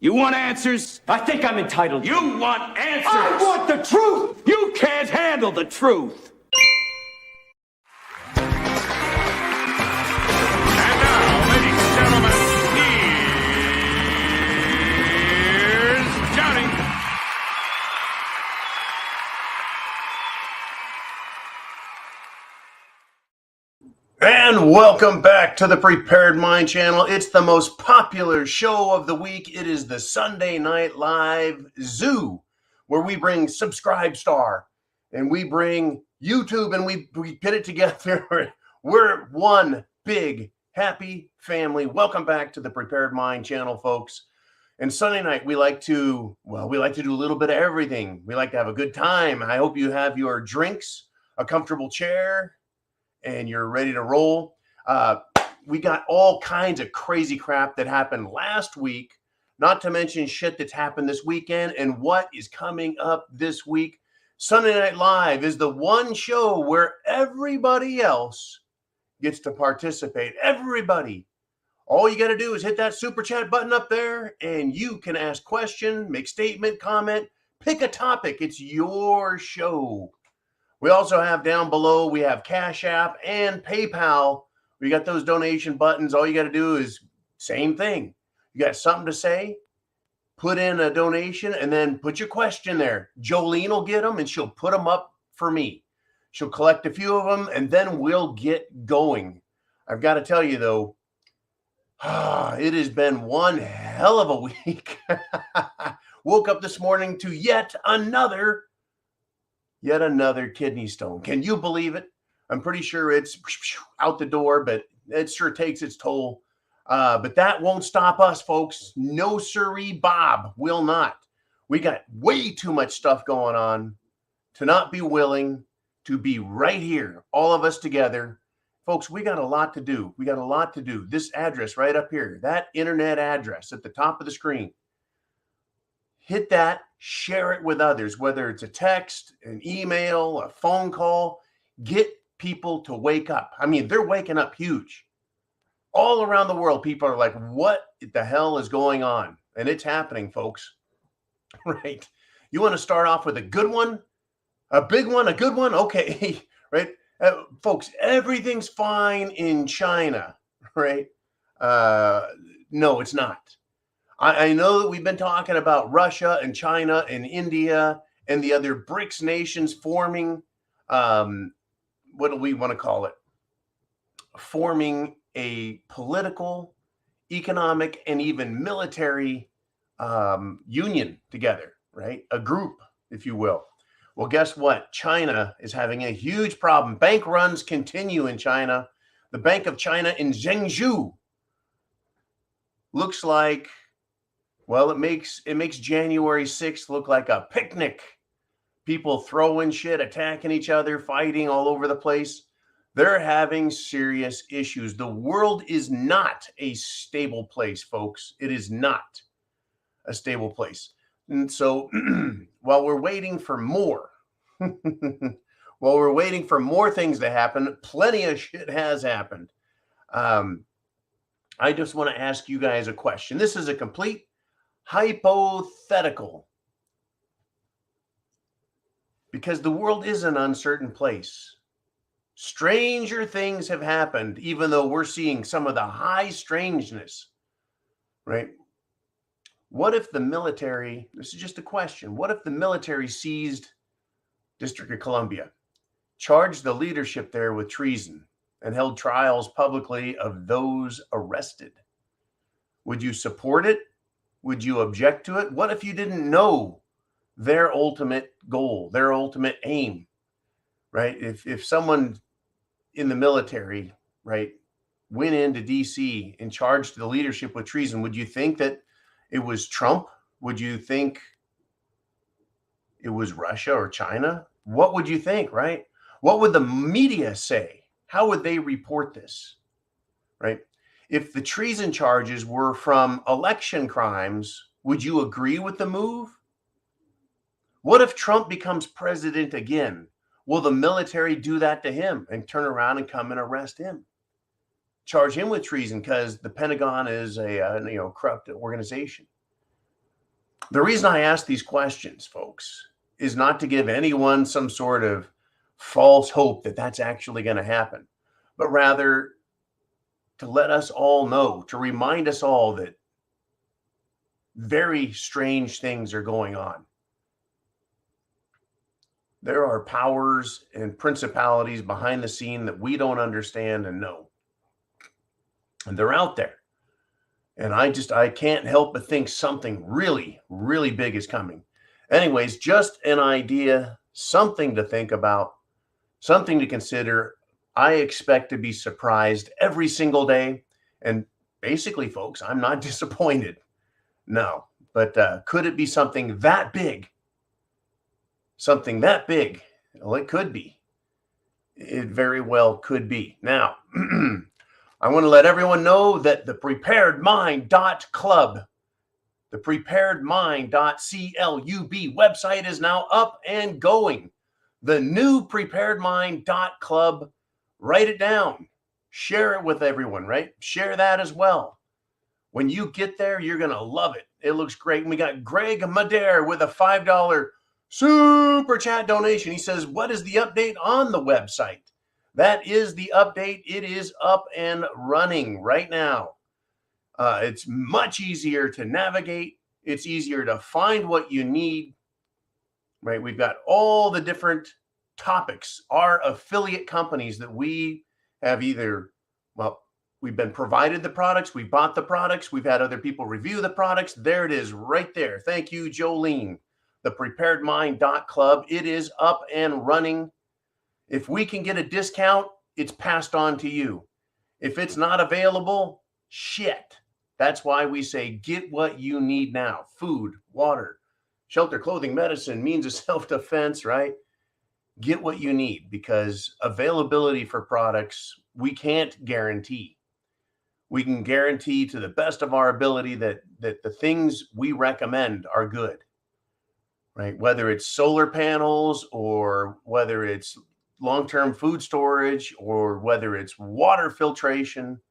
You want answers? I think I'm entitled. You want answers? I want the truth! You can't handle the truth. And now, ladies and gentlemen, here's Johnny. And welcome back to the Prepared Mind channel. It's the most popular show of the week. It is the Sunday Night Live Zoo, where we bring Subscribe Star and we bring YouTube and we put it together. We're one big happy family. Welcome back to the Prepared Mind channel, folks. And Sunday night, we like to do a little bit of everything. We like to have a good time. I hope you have your drinks, a comfortable chair, and you're ready to roll. We got all kinds of crazy crap that happened last week, not to mention shit that's happened this weekend and what is coming up this week. Sunday Night Live is the one show where everybody else gets to participate. Everybody. All you got to do is hit that super chat button up there and you can ask question, make statement, comment, pick a topic. It's your show. We also have down below, we have CashApp and PayPal. We got those donation buttons. All you got to do is same thing. You got something to say, put in a donation, and then put your question there. Jolene will get them, and she'll put them up for me. She'll collect a few of them, and then we'll get going. I've got to tell you, though, it has been one hell of a week. Woke up this morning to yet another kidney stone. Can you believe it? I'm pretty sure it's out the door, but it sure takes its toll. But that won't stop us, folks. No siree, Bob will not. We got way too much stuff going on to not be willing to be right here, all of us together. Folks, we got a lot to do. We got a lot to do. This address right up here, that internet address at the top of the screen, hit that, share it with others, whether it's a text, an email, a phone call. Get people to wake up. I mean, they're waking up huge. All around the world, people are like, what the hell is going on? And it's happening, folks. Right? You want to start off with a good one? A big one? A good one? Okay. Right? Folks, everything's fine in China. Right? No, it's not. I know that we've been talking about Russia and China and India and the other BRICS nations forming, what do we want to call it? Forming a political, economic, and even military union together, right? A group, if you will. Well, guess what? China is having a huge problem. Bank runs continue in China. The Bank of China in Zhengzhou looks like, well, it makes January 6th look like a picnic. People throwing shit, attacking each other, fighting all over the place. They're having serious issues. The world is not a stable place, folks. It is not a stable place. And so while we're waiting for more, things to happen, plenty of shit has happened. I just want to ask you guys a question. This is a complete hypothetical, because the world is an uncertain place. Stranger things have happened, even though we're seeing some of the high strangeness, right? What if the military, this is just a question, what if the military seized District of Columbia, charged the leadership there with treason, and held trials publicly of those arrested? Would you support it? Would you object to it? What if you didn't know their ultimate goal, their ultimate aim, right? If someone in the military, right, went into DC and charged the leadership with treason, would you think that it was Trump? Would you think it was Russia or China? What would you think, right? What would the media say? How would they report this, right? If the treason charges were from election crimes, would you agree with the move? What if Trump becomes president again? Will the military do that to him and turn around and come and arrest him? Charge him with treason because the Pentagon is a corrupt organization. The reason I ask these questions, folks, is not to give anyone some sort of false hope that that's actually going to happen, but rather to let us all know, to remind us all that very strange things are going on. There are powers and principalities behind the scene that we don't understand and know. And they're out there. And I can't help but think something really, really big is coming. Anyways, just an idea, something to think about, something to consider. I expect to be surprised every single day. And basically, folks, I'm not disappointed. No, but could it be something that big? Something that big? Well, it could be. It very well could be. Now, I want to let everyone know that the preparedmind.club, the preparedmind.club website is now up and going. The new preparedmind.club, write it down. Share it with everyone, right? Share that as well. When you get there, you're going to love it. It looks great. And we got Greg Madere with a $5 super chat donation. He says, what is the update on the website? That is the update. It is up and running right now. It's much easier to navigate. It's easier to find what you need, right? We've got all the different topics, our affiliate companies that we have either, well, we've been provided the products, we bought the products, we've had other people review the products. There it is right there. Thank you, Jolene. The preparedmind.club. It is up and running. If we can get a discount, it's passed on to you. If it's not available, shit. That's why we say get what you need now. Food, water, shelter, clothing, medicine, means of self-defense, right? Get what you need, because availability for products, we can't guarantee. We can guarantee to the best of our ability that the things we recommend are good, right? Whether it's solar panels or whether it's long-term food storage or whether it's water filtration,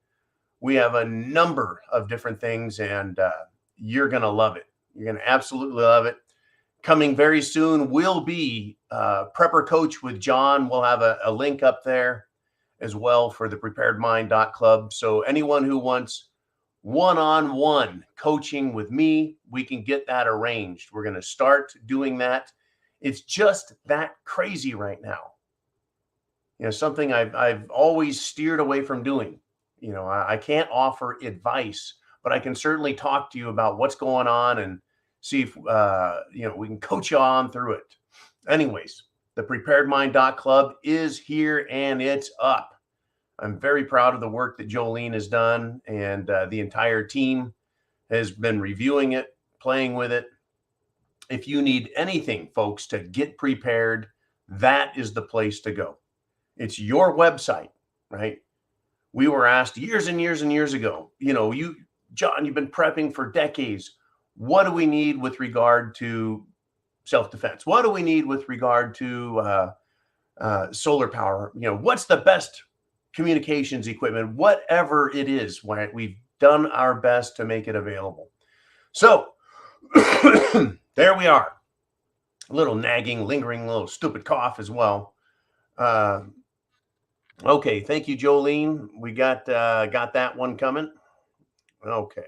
we have a number of different things, and you're going to love it. You're going to absolutely love it. Coming very soon will be Prepper Coach with John. We'll have a link up there as well for the preparedmind.club. So anyone who wants one-on-one coaching with me, we can get that arranged. We're going to start doing that. It's just that crazy right now. You know, something I've always steered away from doing. You know, I can't offer advice, but I can certainly talk to you about what's going on and see if, we can coach you on through it. Anyways, the preparedmind.club is here and it's up. I'm very proud of the work that Jolene has done, and the entire team has been reviewing it, playing with it. If you need anything, folks, to get prepared, that is the place to go. It's your website, right? We were asked years and years and years ago, John, you've been prepping for decades. What do we need with regard to self-defense? What do we need with regard to solar power? What's the best communications equipment? Whatever it is, right? We've done our best to make it available. So there we are. A little nagging, lingering, little stupid cough as well. Okay, thank you, Jolene. We got that one coming. Okay.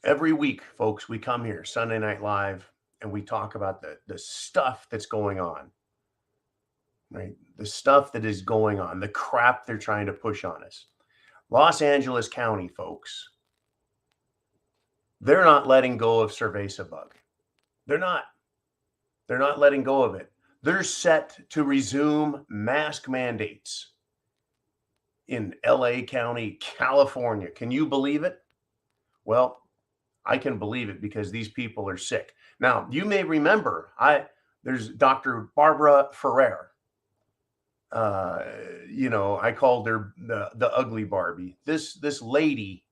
Every week, folks, we come here Sunday Night Live and we talk about the stuff that's going on, right? The stuff that is going on, the crap they're trying to push on us. Los Angeles County, folks, they're not letting go of Cerveza bug. They're not letting go of it. They're set to resume mask mandates in LA County, California. Can you believe it? Well, I can believe it because these people are sick. Now, you may remember, there's Dr. Barbara Ferrer. I called her the ugly Barbie. This lady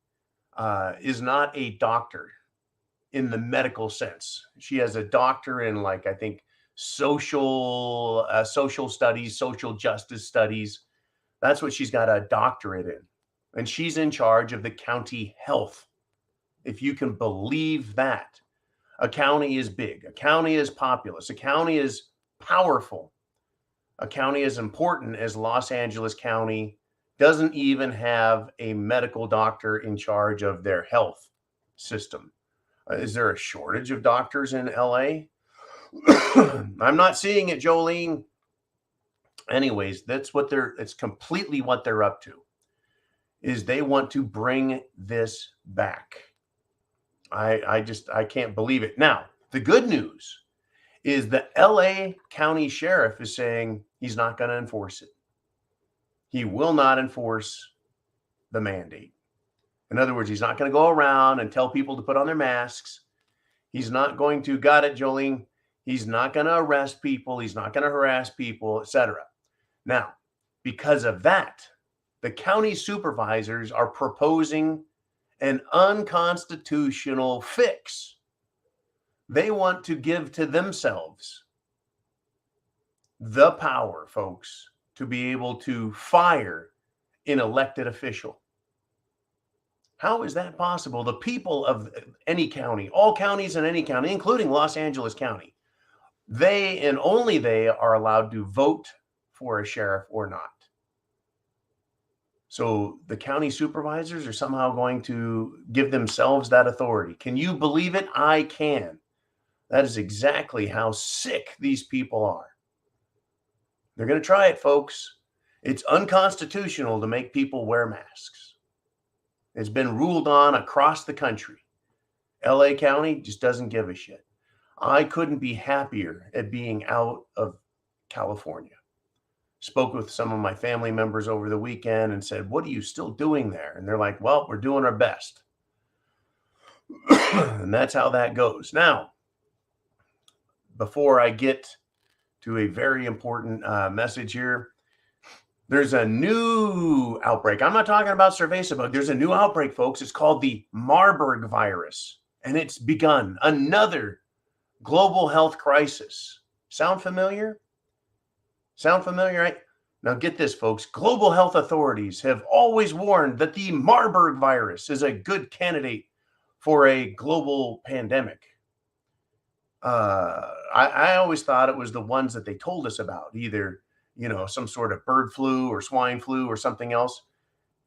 is not a doctor in the medical sense. She has a doctor in, I think, social studies, social justice studies. That's what she's got a doctorate in. and she's in charge of the county health. If you can believe that. A county is big. A county is populous. A county is powerful. A county as important as Los Angeles County doesn't even have a medical doctor in charge of their health system. Is there a shortage of doctors in LA? I'm not seeing it, Jolene. Anyways, it's completely what they're up to, is they want to bring this back. I can't believe it. Now, the good news is the LA County Sheriff is saying he's not going to enforce it. He will not enforce the mandate. In other words, he's not going to go around and tell people to put on their masks. He's not going to, got it, Jolene. He's not going to arrest people. He's not going to harass people, etc. Now, because of that, the county supervisors are proposing an unconstitutional fix. They want to give to themselves the power, folks, to be able to fire an elected official. How is that possible? The people of any county, all counties in any county, including Los Angeles County, they and only they are allowed to vote for a sheriff or not. So the county supervisors are somehow going to give themselves that authority. Can you believe it? I can. That is exactly how sick these people are. They're going to try it, folks. It's unconstitutional to make people wear masks. It's been ruled on across the country. LA County just doesn't give a shit. I couldn't be happier at being out of California. Spoke with some of my family members over the weekend and said, what are you still doing there? And they're like, well, we're doing our best. And that's how that goes. Now, before I get to a very important message here, there's a new outbreak. I'm not talking about cerveza bug. There's a new outbreak, folks. It's called the Marburg virus, and it's begun another global health crisis. Sound familiar? Sound familiar, right? Now get this, folks. Global health authorities have always warned that the Marburg virus is a good candidate for a global pandemic. I always thought it was the ones that they told us about, either, some sort of bird flu or swine flu or something else.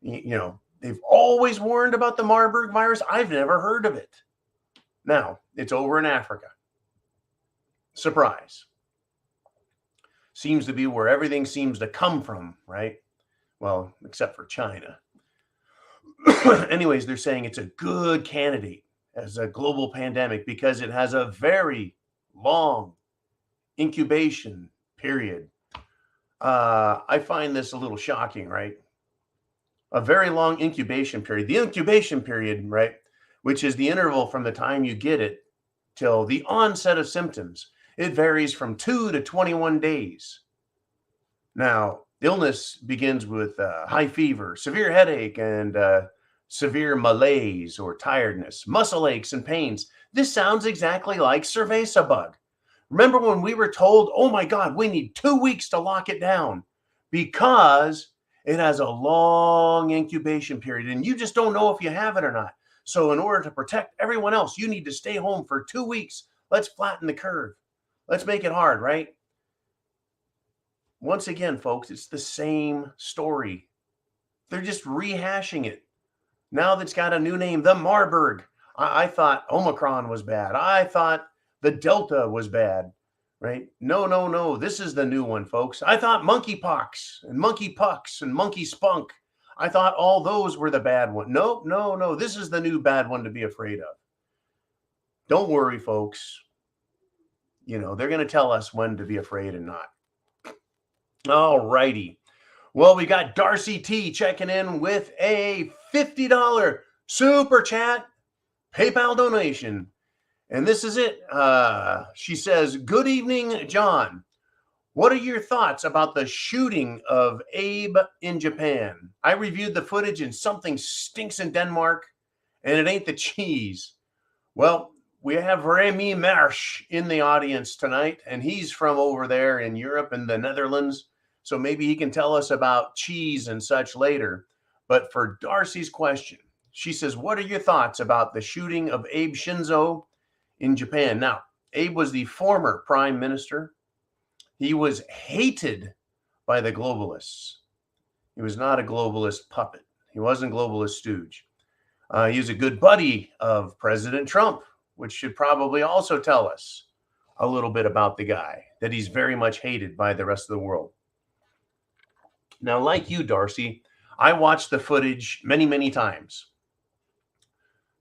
They've always warned about the Marburg virus. I've never heard of it. Now, it's over in Africa. Surprise. Seems to be where everything seems to come from, right? Well, except for China. Anyways, they're saying it's a good candidate as a global pandemic because it has a very long incubation period. I find this a little shocking, right? A very long incubation period. The incubation period, right, which is the interval from the time you get it till the onset of symptoms, it varies from 2 to 21 days. Now, illness begins with high fever, severe headache, and severe malaise or tiredness, muscle aches and pains. This sounds exactly like cerveza bug. Remember when we were told, oh my God, we need 2 weeks to lock it down because it has a long incubation period and you just don't know if you have it or not. So in order to protect everyone else, you need to stay home for 2 weeks. Let's flatten the curve. Let's make it hard, right? Once again, folks, it's the same story. They're just rehashing it. Now that's got a new name, the Marburg. I thought Omicron was bad. I thought the Delta was bad, right? No. This is the new one, folks. I thought monkeypox and monkeypucks and monkey spunk. I thought all those were the bad one. No. This is the new bad one to be afraid of. Don't worry, folks. They're going to tell us when to be afraid and not. All righty. Well, we got Darcy T checking in with a $50 super chat PayPal donation. And this is it. She says, good evening, John. What are your thoughts about the shooting of Abe in Japan? I reviewed the footage and something stinks in Denmark, and it ain't the cheese. Well, we have Remy Marsh in the audience tonight, and he's from over there in Europe and the Netherlands. So maybe he can tell us about cheese and such later. But for Darcy's question, she says, what are your thoughts about the shooting of Abe Shinzo in Japan? Now, Abe was the former prime minister. He was hated by the globalists. He was not a globalist puppet. He wasn't a globalist stooge. He was a good buddy of President Trump, which should probably also tell us a little bit about the guy, that he's very much hated by the rest of the world. Now, like you, Darcy, I watched the footage many, many times.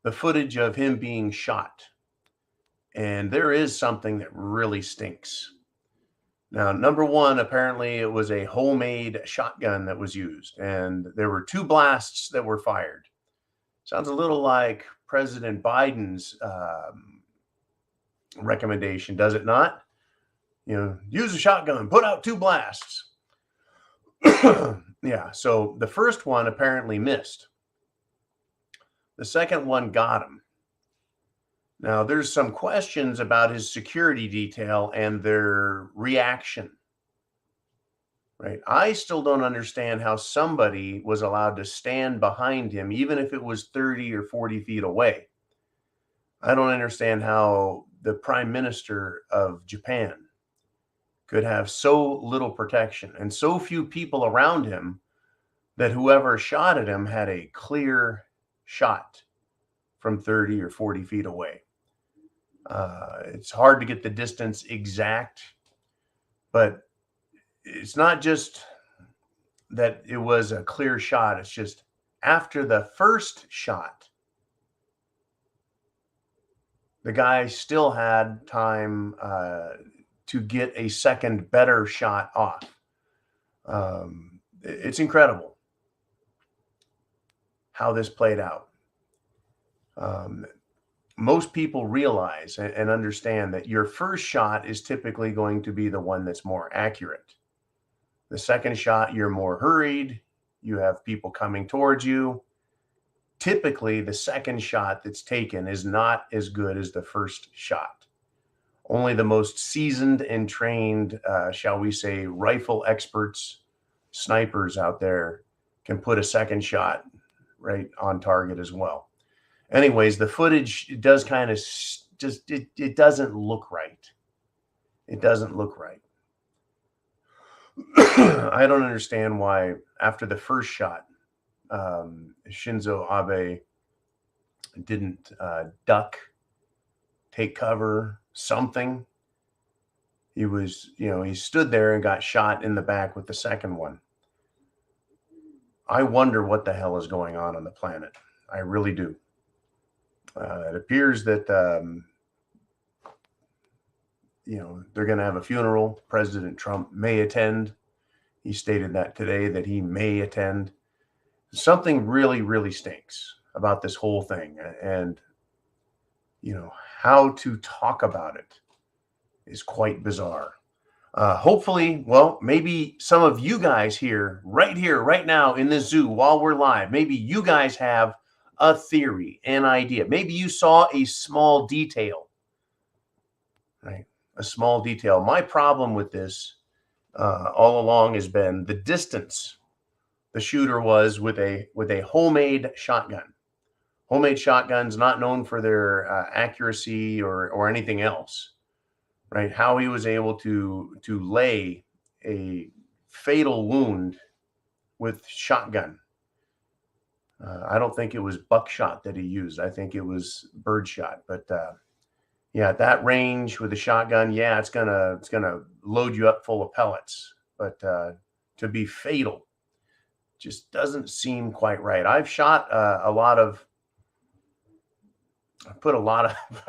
The footage of him being shot. And there is something that really stinks. Now, number one, apparently it was a homemade shotgun that was used, and there were 2 blasts that were fired. Sounds a little like President Biden's recommendation, does it not? You know, use a shotgun, put out 2 blasts. Yeah, so the first one apparently missed. The second one got him. Now, there's some questions about his security detail and their reaction, right? I still don't understand how somebody was allowed to stand behind him, even if it was 30 or 40 feet away. I don't understand how the prime minister of Japan could have so little protection and so few people around him that whoever shot at him had a clear shot from 30 or 40 feet away. It's hard to get the distance exact, but it's not just that it was a clear shot. It's just after the first shot, the guy still had time to get a second better shot off. It's incredible how this played out. Most people realize and understand that your first shot is typically going to be the one that's more accurate. The second shot, you're more hurried. You have people coming towards you. Typically, the second shot that's taken is not as good as the first shot. Only the most seasoned and trained, shall we say, rifle experts, snipers out there can put a second shot right on target as well. Anyways, the footage does kind of just, it doesn't look right. It doesn't look right. I don't understand why after the first shot, Shinzo Abe didn't duck, take cover, something. He was, he stood there and got shot in the back with the second one. I wonder what the hell is going on the planet. I really do. It appears that, they're going to have a funeral. President Trump may attend. He stated that today, that he may attend. Something really, really stinks about this whole thing. And, how to talk about it is quite bizarre. Hopefully, well, maybe some of you guys here, right now in the zoo while we're live, maybe you guys have a theory, an idea. Maybe you saw a small detail, right? A small detail. My problem with this all along has been the distance the shooter was with a homemade shotgun. Homemade shotguns, not known for their accuracy or anything else, right? How he was able to lay a fatal wound with shotgun. I don't think it was buckshot that he used. I think it was birdshot. But yeah, at that range with a shotgun, yeah, it's gonna load you up full of pellets. But to be fatal just doesn't seem quite right. I've shot I've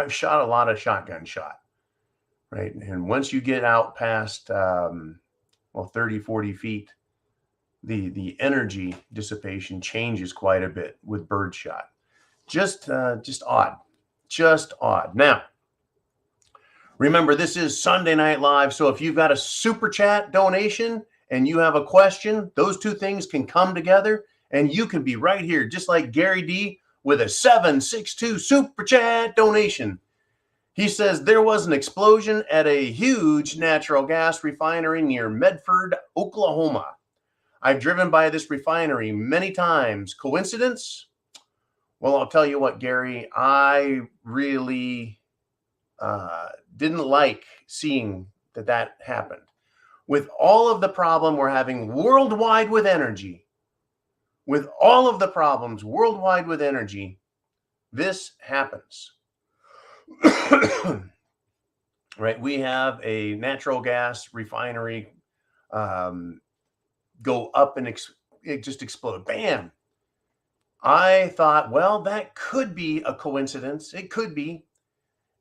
shot a lot of shotgun shot, right? And once you get out past 30, 40 feet, the energy dissipation changes quite a bit with birdshot. Just odd. Now, remember, this is Sunday Night Live, so if you've got a super chat donation and you have a question, those two things can come together, and you can be right here, just like Gary D with a 762 super chat donation. He says there was an explosion at a huge natural gas refinery near Medford, Oklahoma. I've driven by this refinery many times. Coincidence? Well, I'll tell you what, Gary, I really didn't like seeing that happened. With all of the problem we're having worldwide with energy, with all of the problems worldwide with energy, this happens. Right? We have a natural gas refinery go up and it just explode. Bam. I thought, well, that could be a coincidence. It could be.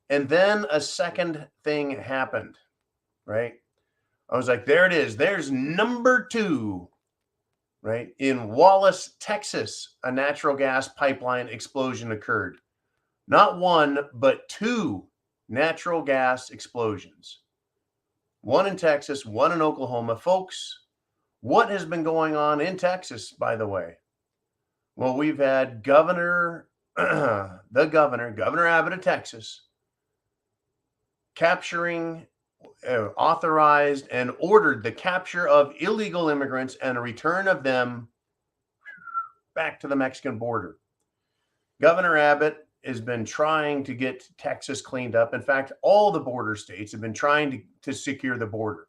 And then a second thing happened, right? I was like, there it is. There's number 2, right? In Wallace, Texas, a natural gas pipeline explosion occurred. Not 1, but 2 natural gas explosions. 1 in Texas, 1 in Oklahoma. Folks, what has been going on in Texas, by the way? Well, we've had Governor Abbott of Texas, capturing, authorized and ordered the capture of illegal immigrants and a return of them back to the Mexican border. Governor Abbott has been trying to get Texas cleaned up. In fact, all the border states have been trying to secure the border.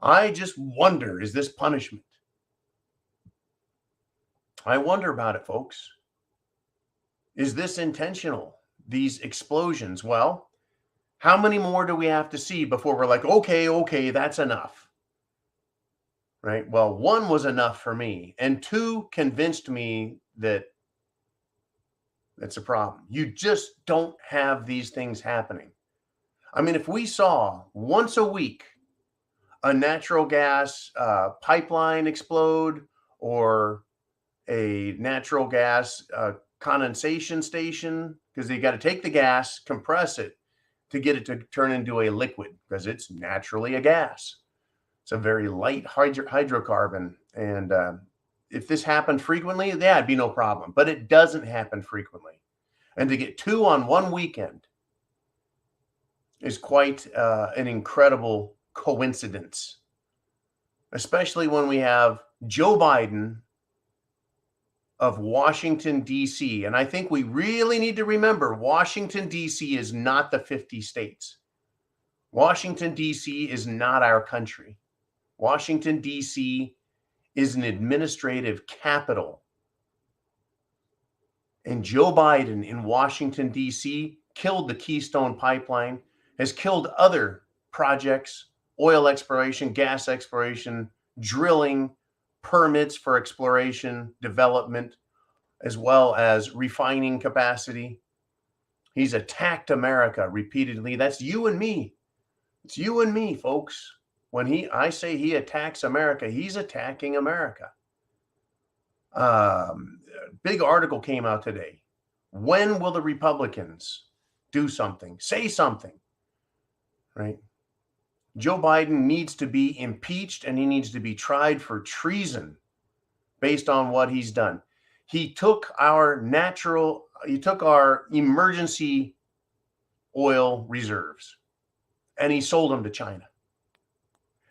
I just wonder, is this punishment? I wonder about it, folks. Is this intentional? These explosions? Well, how many more do we have to see before we're like, okay, that's enough? Right? Well, 1 was enough for me, and 2 convinced me that that's a problem. You just don't have these things happening. I mean, if we saw once a week a natural gas pipeline explode or a natural gas condensation station, because they got to take the gas, compress it to get it to turn into a liquid, because it's naturally a gas. It's a very light hydrocarbon. And if this happened frequently, yeah, it'd be no problem. But it doesn't happen frequently. And to get 2 on 1 weekend is quite an incredible coincidence, especially when we have Joe Biden of Washington, D.C. And I think we really need to remember Washington, D.C. is not the 50 states. Washington, D.C. is not our country. Washington, D.C. is an administrative capital. And Joe Biden in Washington, D.C. killed the Keystone Pipeline, has killed other projects, oil exploration, gas exploration, drilling, permits for exploration, development, as well as refining capacity. He's attacked America repeatedly. That's you and me. It's you and me, folks. When I say he attacks America, he's attacking America. Big article came out today. When will the Republicans do something? Say something, right? Joe Biden needs to be impeached and he needs to be tried for treason based on what he's done. He took our emergency oil reserves and he sold them to China.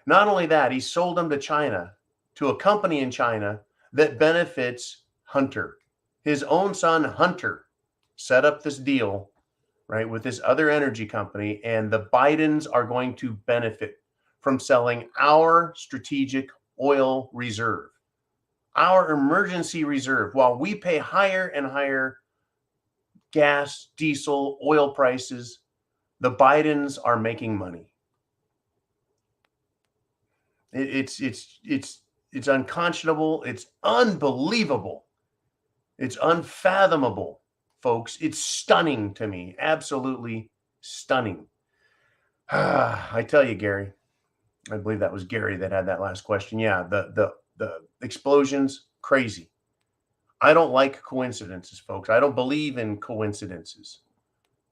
Not only that, he sold them to China, to a company in China that benefits Hunter. His own son, Hunter, set up this deal, right, with this other energy company, and the Bidens are going to benefit from selling our strategic oil reserve, our emergency reserve, while we pay higher and higher gas, diesel, oil prices. The Bidens are making money. It's unconscionable. It's unbelievable. It's unfathomable, folks. It's stunning to me. Absolutely stunning. I tell you, Gary, I believe that was Gary that had that last question. Yeah, the explosions, crazy. I don't like coincidences, folks. I don't believe in coincidences.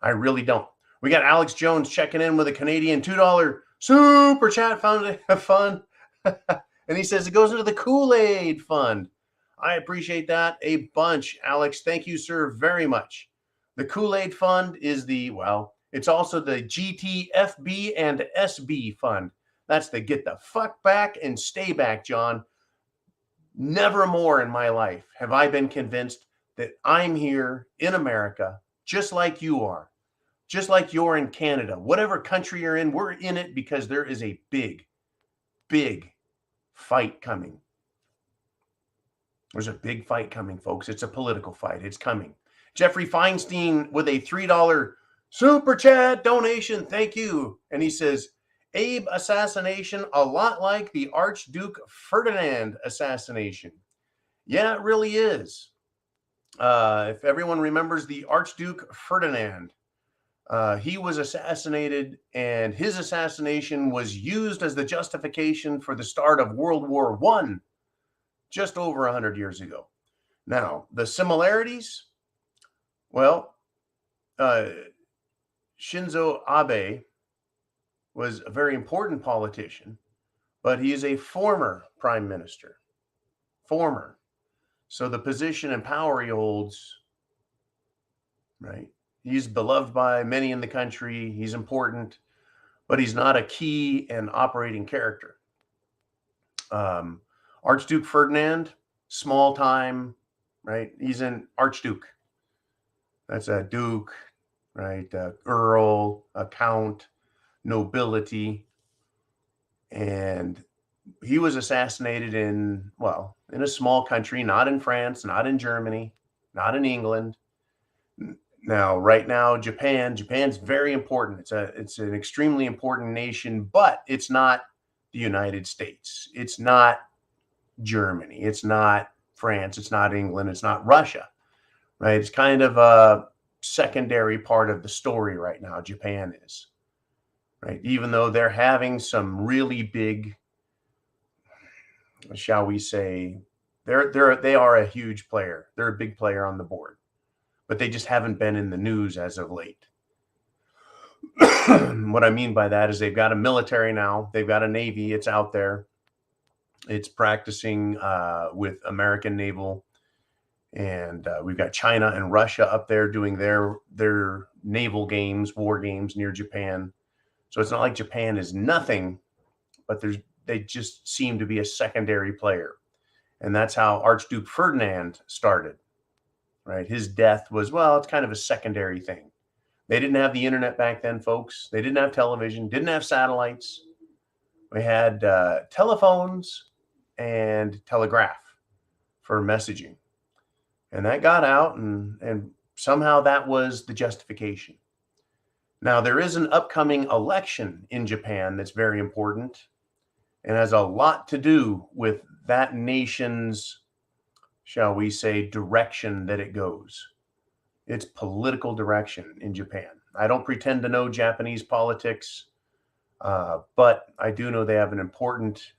I really don't. We got Alex Jones checking in with a Canadian $2 super chat fund. And he says it goes into the Kool-Aid fund. I appreciate that a bunch, Alex. Thank you, sir, very much. The Kool-Aid fund is it's also the GTFB and SB fund. That's the Get the Fuck Back and Stay Back, John. Never more in my life have I been convinced that I'm here in America, just like you are, just like you're in Canada. Whatever country you're in, we're in it because there is a big, big fight coming. There's a big fight coming, folks. It's a political fight. It's coming. Jeffrey Feinstein with a $3 super chat donation. Thank you. And he says, Abe assassination, a lot like the Archduke Ferdinand assassination. Yeah, it really is. If everyone remembers the Archduke Ferdinand, he was assassinated, and his assassination was used as the justification for the start of World War I just over 100 years ago. Now, the similarities, well, Shinzo Abe was a very important politician, but he is a former prime minister. Former. So the position and power he holds, right? He's beloved by many in the country. He's important, but he's not a key and operating character. Archduke Ferdinand, small time, right? He's an archduke. That's a duke, right? Earl, a count, nobility. And he was assassinated in a small country, not in France, not in Germany, not in England. Now, right now, Japan's very important. It's an extremely important nation, but it's not the United States. It's not Germany. It's not France. It's not England. It's not Russia, right? It's kind of a secondary part of the story right now. Japan is, right? Even though they're having some really big, shall we say, they are a huge player. They're a big player on the board, but they just haven't been in the news as of late. What I mean by that is they've got a military now. They've got a Navy. It's out there. It's practicing with American naval. And we've got China and Russia up there doing their naval games, war games near Japan. So it's not like Japan is nothing, but they just seem to be a secondary player. And that's how Archduke Ferdinand started, right? His death was, it's kind of a secondary thing. They didn't have the internet back then, folks. They didn't have television, didn't have satellites. We had telephones and telegraph for messaging. And that got out, and somehow that was the justification. Now, there is an upcoming election in Japan that's very important and has a lot to do with that nation's, shall we say, direction that it goes. Its political direction in Japan. I don't pretend to know Japanese politics, but I do know they have an important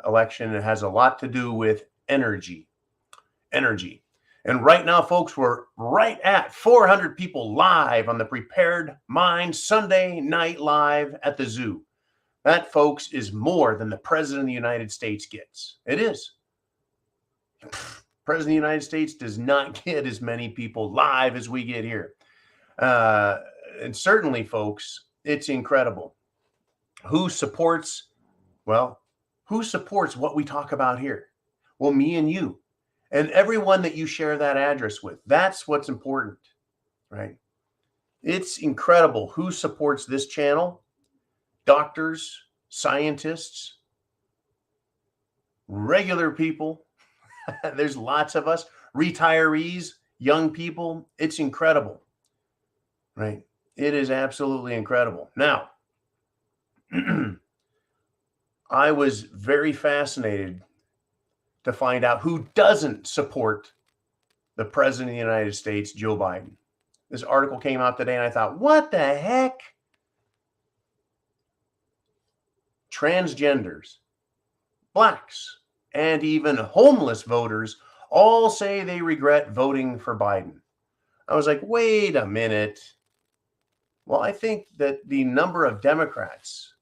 election. It has a lot to do with energy. And right now, folks, we're right at 400 people live on the Prepared Mind Sunday Night Live at the zoo. That, folks, is more than the President of the United States gets. It is. President of the United States does not get as many people live as we get here. And certainly, folks, it's incredible. Who supports what we talk about here? Well, me and you. And everyone that you share that address with. That's what's important, right? It's incredible who supports this channel. Doctors, scientists, regular people. There's lots of us. Retirees, young people. It's incredible, right? It is absolutely incredible. Now, I was very fascinated to find out who doesn't support the President of the United States, Joe Biden. This article came out today, and I thought, what the heck? Transgenders, blacks, and even homeless voters all say they regret voting for Biden. I was like, wait a minute. Well, I think that the number of Democrats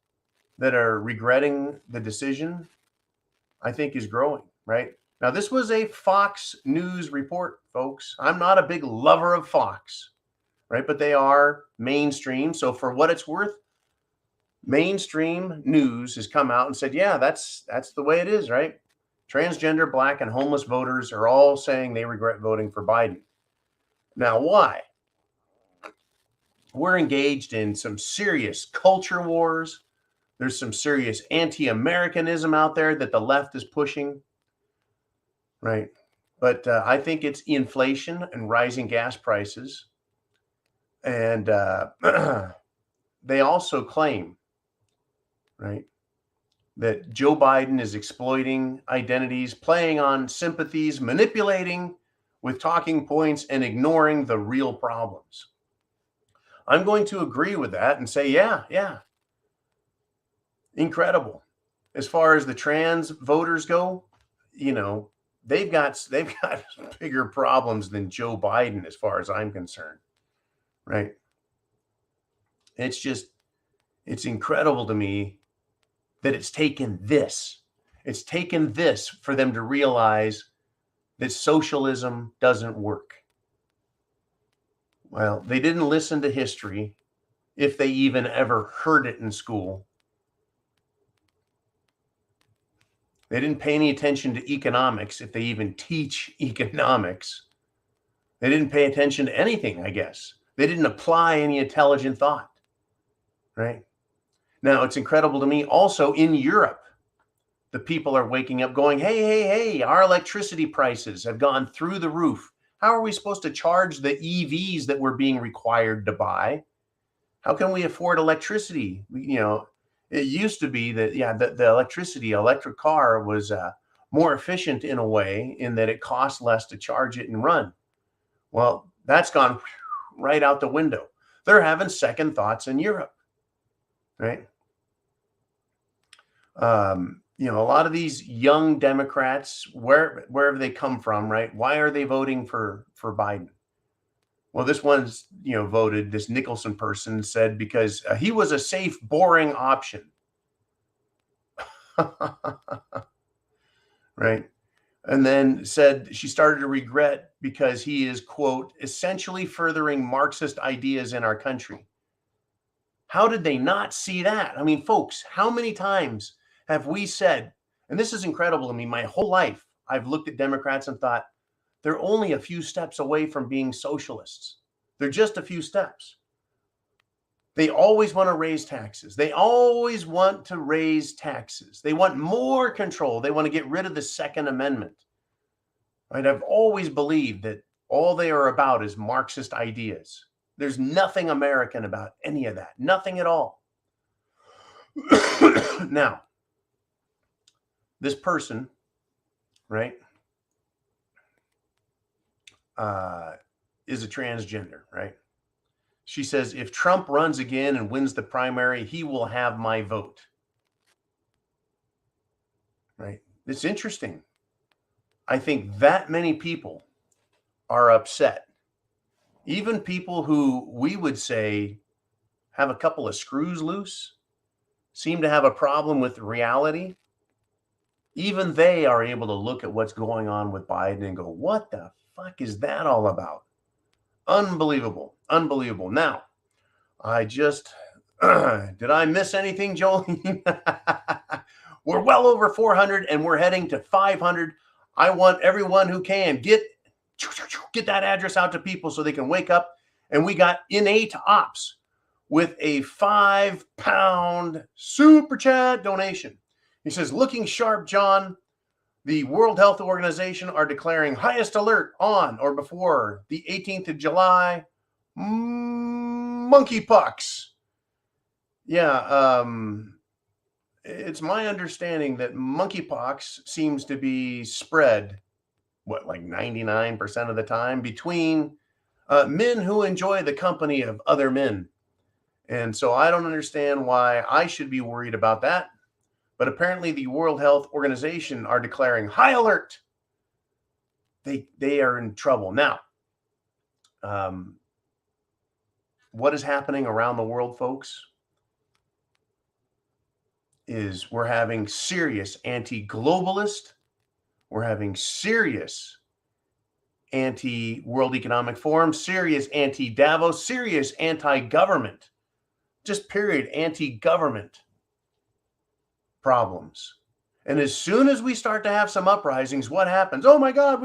that are regretting the decision, I think, is growing. Right? Now, this was a Fox News report, folks. I'm not a big lover of Fox, right? But they are mainstream. So for what it's worth, mainstream news has come out and said, yeah, that's the way it is, right? Transgender, black, and homeless voters are all saying they regret voting for Biden. Now, why? We're engaged in some serious culture wars. There's some serious anti-Americanism out there that the left is pushing, right? But I think it's inflation and rising gas prices. And they also claim, right, that Joe Biden is exploiting identities, playing on sympathies, manipulating with talking points, and ignoring the real problems. I'm going to agree with that and say, yeah, incredible. As far as the trans voters go, you know, they've got bigger problems than Joe Biden, as far as I'm concerned, right? It's incredible to me that it's taken this for them to realize that socialism doesn't work. Well, they didn't listen to history, if they even ever heard it in school. They didn't pay any attention to economics, if they even teach economics. They didn't pay attention to anything, I guess. They didn't apply any intelligent thought, right? Now, it's incredible to me also in Europe, the people are waking up going, hey, our electricity prices have gone through the roof. How are we supposed to charge the EVs that we're being required to buy? How can we afford electricity? You know, it used to be that, the electric car was more efficient in a way, in that it costs less to charge it and run. Well, that's gone right out the window. They're having second thoughts in Europe, right? You know, a lot of these young Democrats, wherever they come from, right? Why are they voting for Biden? Well, this one's, voted, this Nicholson person said because he was a safe, boring option. Right? And then said she started to regret because he is, quote, essentially furthering Marxist ideas in our country. How did they not see that? I mean, folks, how many times have we said, and this is incredible to me, my whole life, I've looked at Democrats and thought, they're only a few steps away from being socialists. They're just a few steps. They always want to raise taxes. They always want to raise taxes. They want more control. They want to get rid of the Second Amendment. Right? I've always believed that all they are about is Marxist ideas. There's nothing American about any of that. Nothing at all. Now, this person, right, is a transgender, right? She says, if Trump runs again and wins the primary, he will have my vote. Right? It's interesting. I think that many people are upset. Even people who we would say have a couple of screws loose, seem to have a problem with reality. Even they are able to look at what's going on with Biden and go, what the fuck is that all about? Unbelievable. Unbelievable. Now, I just, did I miss anything, Jolene? We're well over 400 and we're heading to 500. I want everyone who can get that address out to people so they can wake up. And we got innate ops with a £5 super chat donation. He says, looking sharp, John. The World Health Organization are declaring highest alert on or before the 18th of July. Monkeypox. Yeah, it's my understanding that monkeypox seems to be spread, like 99% of the time between men who enjoy the company of other men. And so I don't understand why I should be worried about that. But apparently the World Health Organization are declaring high alert. They are in trouble. Now, what is happening around the world, folks, is we're having serious anti-globalist, we're having serious anti-World Economic Forum, serious anti-Davos, serious anti-government, just period, anti-government problems. And as soon as we start to have some uprisings, what happens? Oh my God,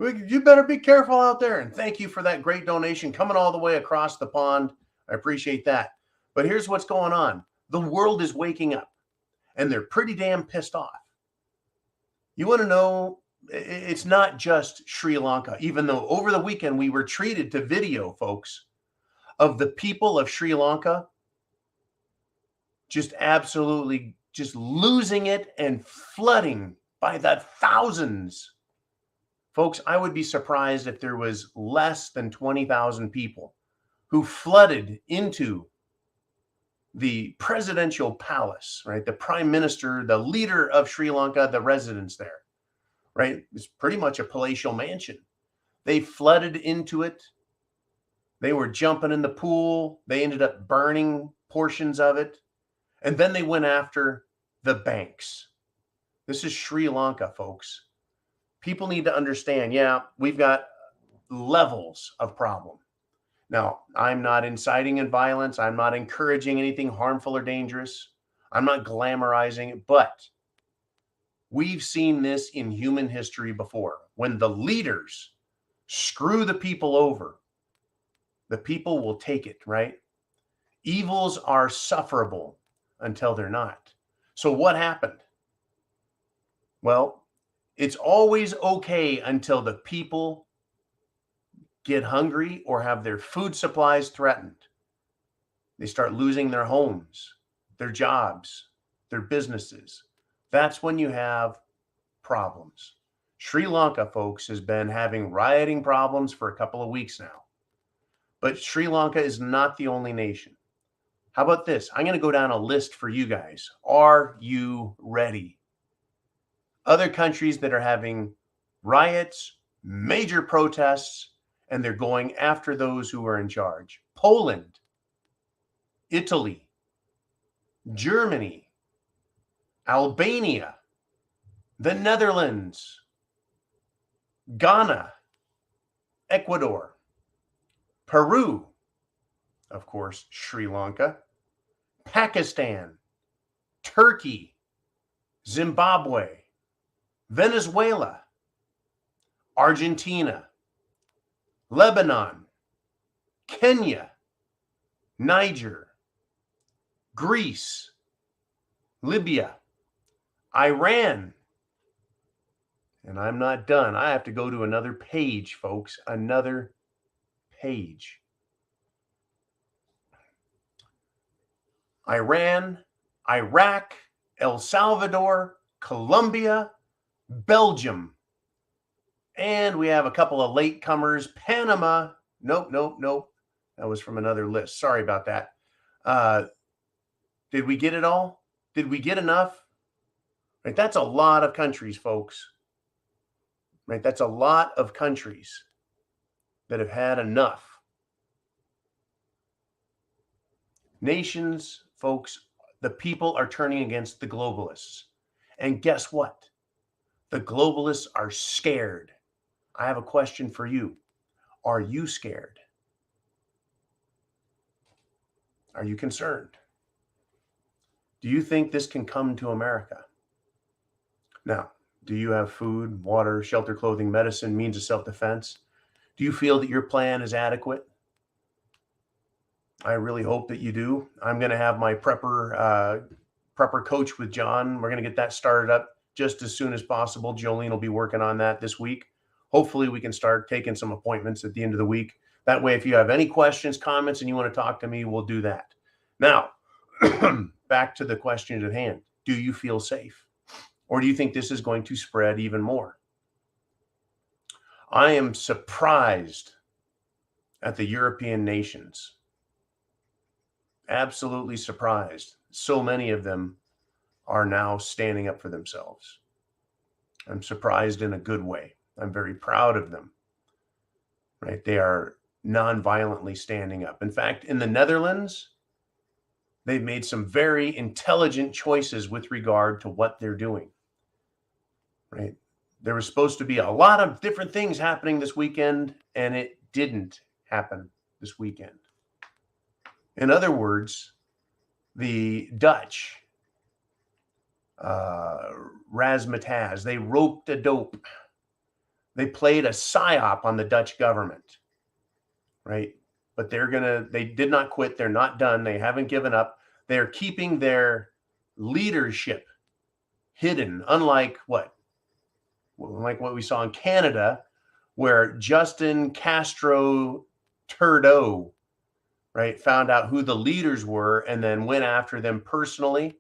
you better be careful out there. And thank you for that great donation coming all the way across the pond. I appreciate that. But here's what's going on. The world is waking up and they're pretty damn pissed off. You want to know, it's not just Sri Lanka, even though over the weekend we were treated to video, folks, of the people of Sri Lanka just absolutely just losing it and flooding by the thousands. Folks, I would be surprised if there was less than 20,000 people who flooded into the presidential palace, right? The prime minister, the leader of Sri Lanka, the residents there, right? It's pretty much a palatial mansion. They flooded into it. They were jumping in the pool. They ended up burning portions of it. And then they went after the banks. This is Sri Lanka, folks. People need to understand, yeah, we've got levels of problem. Now, I'm not inciting in violence. I'm not encouraging anything harmful or dangerous. I'm not glamorizing it, but we've seen this in human history before. When the leaders screw the people over, the people will take it, right? Evils are sufferable until they're not. So what happened? Well, it's always okay until the people get hungry or have their food supplies threatened. They start losing their homes, their jobs, their businesses. That's when you have problems. Sri Lanka, folks, has been having rioting problems for a couple of weeks now. But Sri Lanka is not the only nation. How about this? I'm going to go down a list for you guys. Are you ready? Other countries that are having riots, major protests, and they're going after those who are in charge. Poland, Italy, Germany, Albania, the Netherlands, Ghana, Ecuador, Peru, of course, Sri Lanka, Pakistan, Turkey, Zimbabwe, Venezuela, Argentina, Lebanon, Kenya, Niger, Greece, Libya, Iran. And I'm not done. I have to go to another page, folks. Another page. Iran, Iraq, El Salvador, Colombia, Belgium. And we have a couple of latecomers. Panama. Nope. That was from another list. Sorry about that. Did we get it all? Did we get enough? Right, that's a lot of countries, folks. Right, that's a lot of countries that have had enough. Nations, folks, the people are turning against the globalists. And guess what? The globalists are scared. I have a question for you. Are you scared? Are you concerned? Do you think this can come to America? Now, do you have food, water, shelter, clothing, medicine, means of self-defense? Do you feel that your plan is adequate? I really hope that you do. I'm going to have my prepper coach with John. We're going to get that started up just as soon as possible. Jolene will be working on that this week. Hopefully we can start taking some appointments at the end of the week. That way, if you have any questions, comments, and you want to talk to me, we'll do that. Now, back to the question at hand. Do you feel safe? Or do you think this is going to spread even more? I am surprised at the European nations. Absolutely surprised. So many of them are now standing up for themselves. I'm surprised in a good way. I'm very proud of them. Right? They are non-violently standing up. In fact, in the Netherlands, they've made some very intelligent choices with regard to what they're doing. Right? There was supposed to be a lot of different things happening this weekend, and it didn't happen this weekend. In other words, the Dutch razzmatazz. They roped a dope. They played a psyop on the Dutch government, right? But they did not quit. They're not done. They haven't given up. They're keeping their leadership hidden, unlike what we saw in Canada, where Justin Castro Trudeau, right, found out who the leaders were and then went after them personally,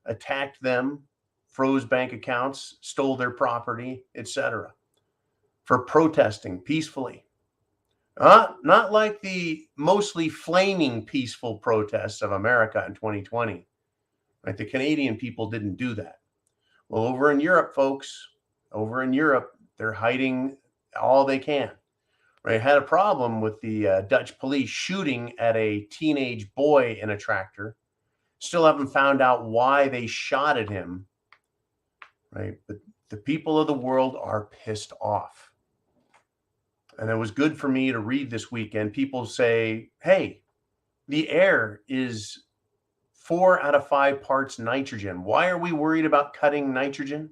attacked them, froze bank accounts, stole their property, etc., for protesting peacefully. Not like the mostly flaming peaceful protests of America in 2020. Right? The Canadian people didn't do that. Well, over in Europe, folks, they're hiding all they can. Right? Had a problem with the Dutch police shooting at a teenage boy in a tractor. Still haven't found out why they shot at him. Right? But the people of the world are pissed off. And it was good for me to read this weekend. People say, hey, the air is 4 out of 5 parts nitrogen. Why are we worried about cutting nitrogen?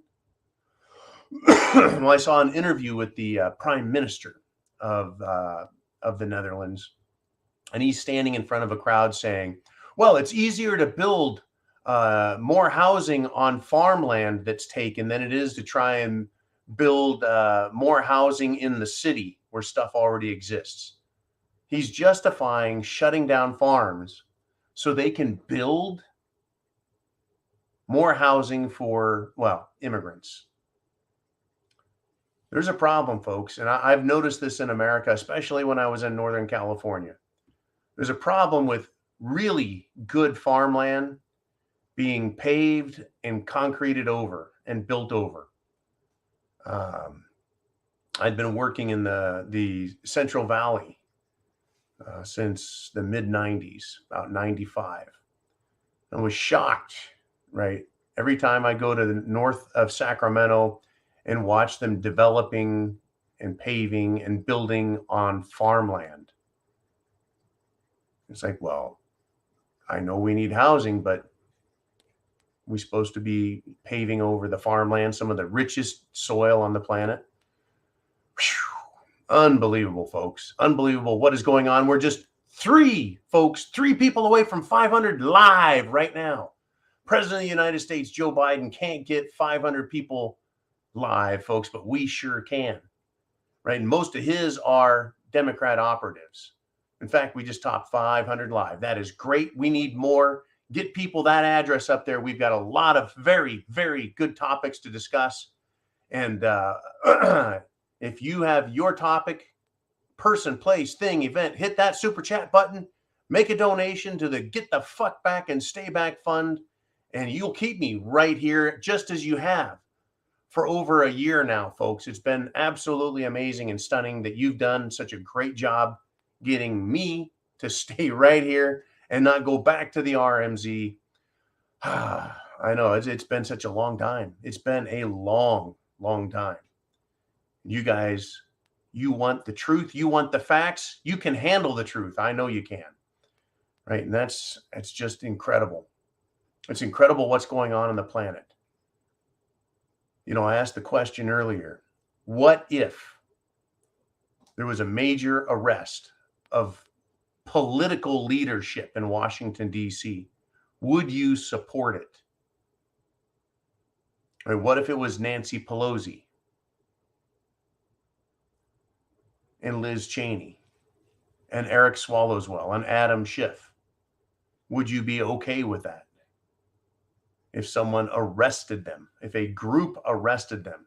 Well, I saw an interview with the prime minister of the Netherlands, and he's standing in front of a crowd saying, well, it's easier to build more housing on farmland that's taken than it is to try and build more housing in the city where stuff already exists. He's justifying shutting down farms so they can build more housing for, well, immigrants. There's a problem, folks, and I've noticed this in America, especially when I was in Northern California. There's a problem with really good farmland being paved and concreted over and built over. I'd been working in the Central Valley since the mid-90s, about 95. I was shocked, right? Every time I go to the north of Sacramento and watch them developing and paving and building on farmland. It's like, well, I know we need housing, but we're supposed to be paving over the farmland, some of the richest soil on the planet. Whew. Unbelievable, folks. Unbelievable what is going on. We're just three people away from 500 live right now. President of the United States, Joe Biden, can't get 500 people live, folks, but we sure can, right? And most of his are Democrat operatives. In fact, we just topped 500 live. That is great. We need more. Get people that address up there. We've got a lot of very, very good topics to discuss. And if you have your topic, person, place, thing, event, hit that super chat button, make a donation to the Get the Fuck Back and Stay Back Fund, and you'll keep me right here just as you have for over a year now, folks. It's been absolutely amazing and stunning that you've done such a great job getting me to stay right here and not go back to the RMZ. I know it's been such a long time. It's been a long, long time. You guys, you want the truth. You want the facts. You can handle the truth. I know you can. Right. And that's just incredible. It's incredible what's going on the planet. You know, I asked the question earlier, what if there was a major arrest of political leadership in Washington, D.C.? Would you support it? Or what if it was Nancy Pelosi and Liz Cheney and Eric Swallowswell and Adam Schiff? Would you be okay with that? If someone arrested them, if a group arrested them,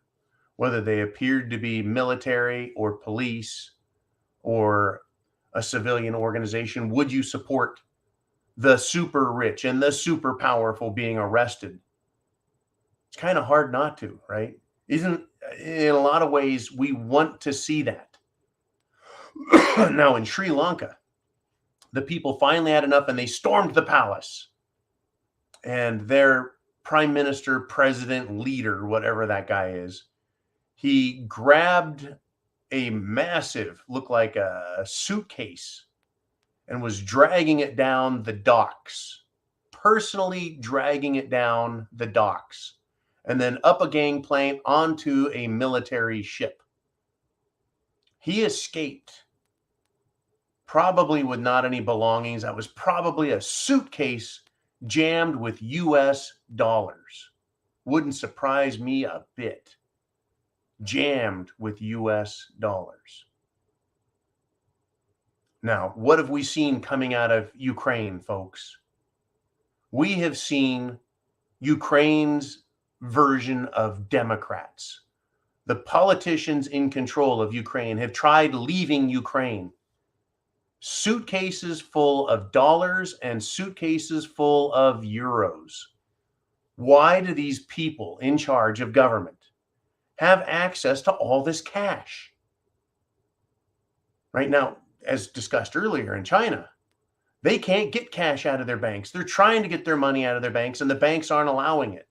whether they appeared to be military or police or a civilian organization, would you support the super rich and the super powerful being arrested? It's kind of hard not to, right? In a lot of ways, we want to see that. Now in Sri Lanka, the people finally had enough and they stormed the palace. And their prime minister, president, leader, whatever that guy is, he grabbed a massive, looked like a suitcase, and was dragging it down the docks, personally dragging it down the docks and then up a gangplank onto a military ship. He escaped, probably with not any belongings. That was probably a suitcase jammed with US dollars. Wouldn't surprise me a bit. Jammed with US dollars. Now, what have we seen coming out of Ukraine, folks? We have seen Ukraine's version of Democrats. The politicians in control of Ukraine have tried leaving Ukraine. Suitcases full of dollars and suitcases full of euros. Why do these people in charge of government have access to all this cash? Right now, as discussed earlier in China, they can't get cash out of their banks. They're trying to get their money out of their banks, and the banks aren't allowing it.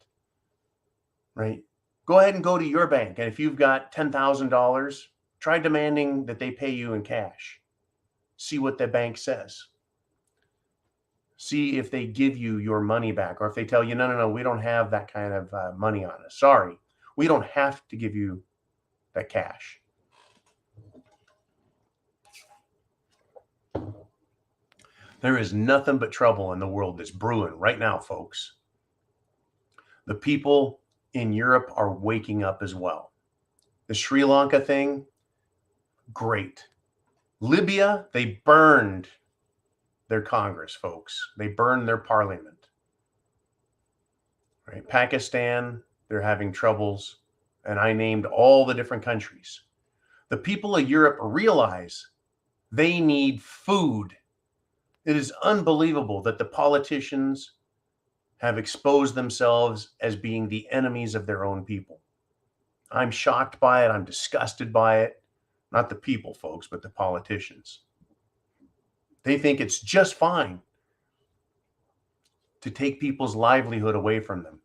Right? Go ahead and go to your bank, and if you've got $10,000, try demanding that they pay you in cash. See what the bank says. See if they give you your money back, or if they tell you, no, we don't have that kind of money on us. Sorry, we don't have to give you that cash. There is nothing but trouble in the world that's brewing right now, folks. The people in Europe are waking up as well. The Sri Lanka thing, great. Libya, they burned their Congress, folks. They burned their parliament. Right? Pakistan, they're having troubles. And I named all the different countries. The people of Europe realize they need food. It is unbelievable that the politicians have exposed themselves as being the enemies of their own people. I'm shocked by it. I'm disgusted by it. Not the people, folks, but the politicians. They think it's just fine to take people's livelihood away from them.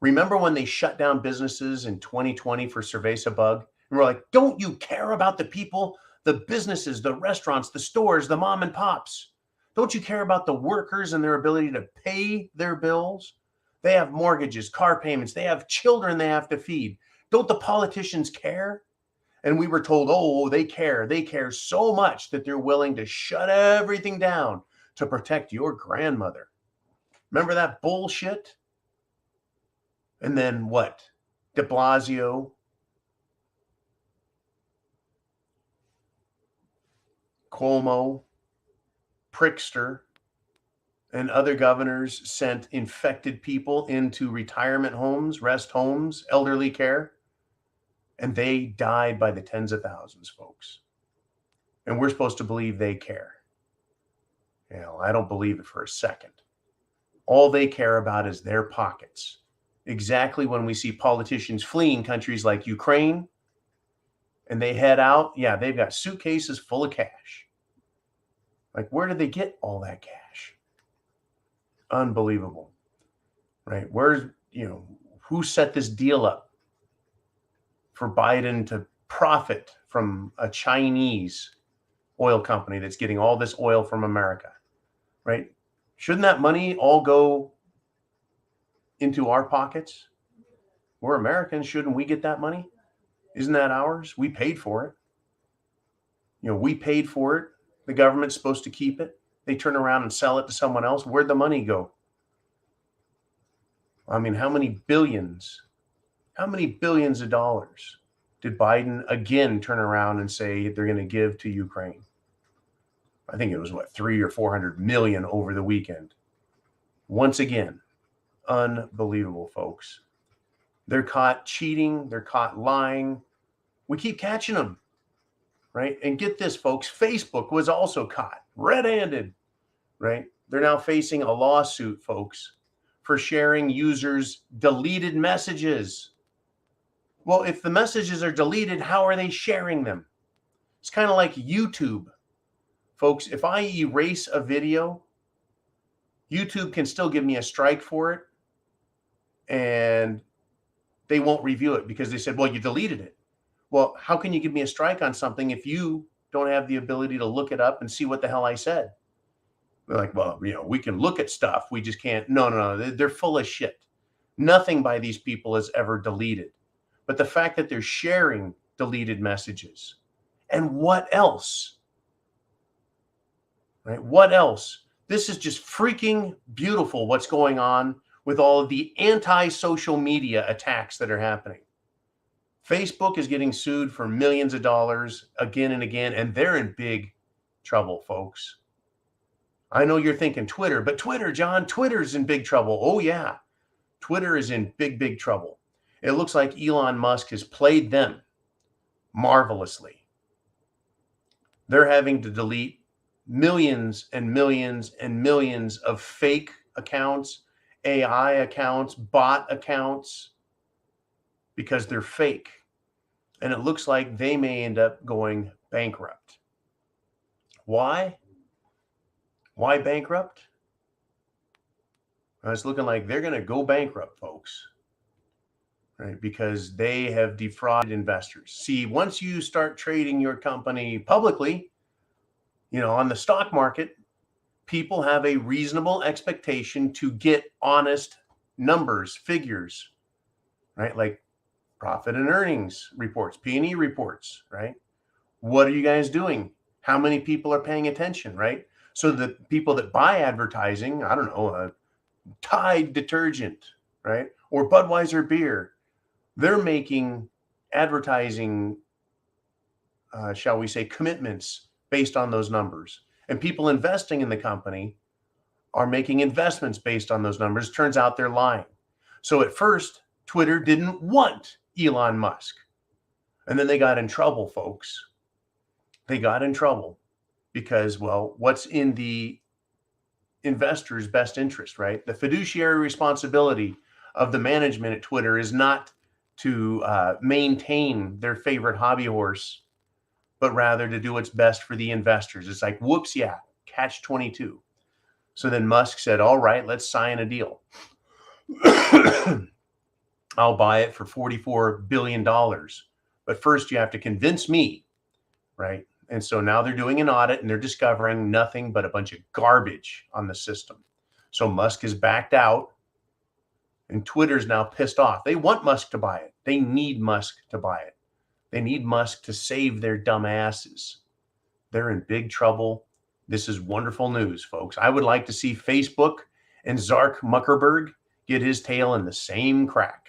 Remember when they shut down businesses in 2020 for Cerveza Bug? And we're like, don't you care about the people, the businesses, the restaurants, the stores, the mom and pops? Don't you care about the workers and their ability to pay their bills? They have mortgages, car payments. They have children they have to feed. Don't the politicians care? And we were told, oh, they care. They care so much that they're willing to shut everything down to protect your grandmother. Remember that bullshit? And then what? De Blasio, Cuomo, Prickster, and other governors sent infected people into retirement homes, rest homes, elderly care, and they died by the tens of thousands, folks. And we're supposed to believe they care. You know, I don't believe it for a second. All they care about is their pockets. Exactly when we see politicians fleeing countries like Ukraine and they head out, yeah, they've got suitcases full of cash. Like, where did they get all that cash? Unbelievable, right? Who set this deal up for Biden to profit from a Chinese oil company that's getting all this oil from America, right? Shouldn't that money all go into our pockets? We're Americans. Shouldn't we get that money? Isn't that ours? We paid for it. We paid for it. The government's supposed to keep it. They turn around and sell it to someone else. Where'd the money go? I mean, how many billions of dollars did Biden again turn around and say they're going to give to Ukraine? I think it was 300 or 400 million over the weekend. Once again, unbelievable, folks. They're caught cheating. They're caught lying. We keep catching them, right? And get this, folks. Facebook was also caught red-handed, right? They're now facing a lawsuit, folks, for sharing users' deleted messages. Well, if the messages are deleted, how are they sharing them? It's kind of like YouTube. Folks, if I erase a video, YouTube can still give me a strike for it, and they won't review it because they said, well, you deleted it. Well, how can you give me a strike on something if you don't have the ability to look it up and see what the hell I said? They're like, well, we can look at stuff. We just can't. No. They're full of shit. Nothing by these people is ever deleted. But the fact that they're sharing deleted messages. And what else? Right? What else? This is just freaking beautiful what's going on with all of the anti-social media attacks that are happening. Facebook is getting sued for millions of dollars again and again, and they're in big trouble, folks. I know you're thinking Twitter, but Twitter, John, Twitter's in big trouble. Oh, yeah. Twitter is in big, big trouble. It looks like Elon Musk has played them marvelously. They're having to delete millions and millions and millions of fake accounts, AI accounts, bot accounts, because they're fake. And it looks like they may end up going bankrupt. Why? Why bankrupt? It's looking like they're going to go bankrupt, folks. Right? Because they have defrauded investors. See, once you start trading your company publicly, on the stock market, people have a reasonable expectation to get honest numbers, figures, right? Like profit and earnings reports, P&E reports, right? What are you guys doing? How many people are paying attention, right? So the people that buy advertising, I don't know, a Tide detergent, right? Or Budweiser beer, they're making advertising, shall we say, commitments based on those numbers. And people investing in the company are making investments based on those numbers. Turns out they're lying. So at first, Twitter didn't want Elon Musk. And then they got in trouble, folks. They got in trouble because, well, what's in the investor's best interest, right? The fiduciary responsibility of the management at Twitter is not to maintain their favorite hobby horse, but rather to do what's best for the investors. It's like, whoops, yeah, catch 22. So then Musk said, all right, let's sign a deal. I'll buy it for $44 billion. But first you have to convince me, right? And so now they're doing an audit and they're discovering nothing but a bunch of garbage on the system. So Musk has backed out and Twitter's now pissed off. They want Musk to buy it. They need Musk to buy it. They need Musk to save their dumb asses. They're in big trouble. This is wonderful news, folks. I would like to see Facebook and Zark Zuckerberg get his tail in the same crack,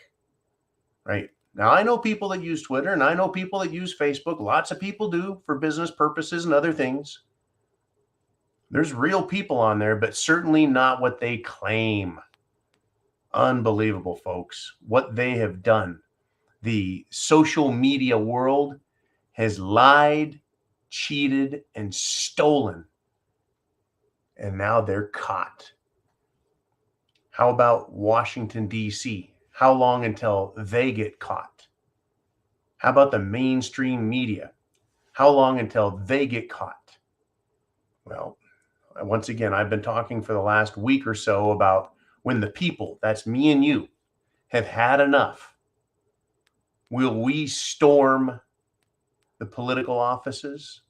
right? Now, I know people that use Twitter and I know people that use Facebook. Lots of people do for business purposes and other things. There's real people on there, but certainly not what they claim. Unbelievable, folks, what they have done. The social media world has lied, cheated, and stolen. And now they're caught. How about Washington, D.C.? How long until they get caught? How about the mainstream media? How long until they get caught? Well, once again, I've been talking for the last week or so about when the people, that's me and you, have had enough. Will we storm the political offices?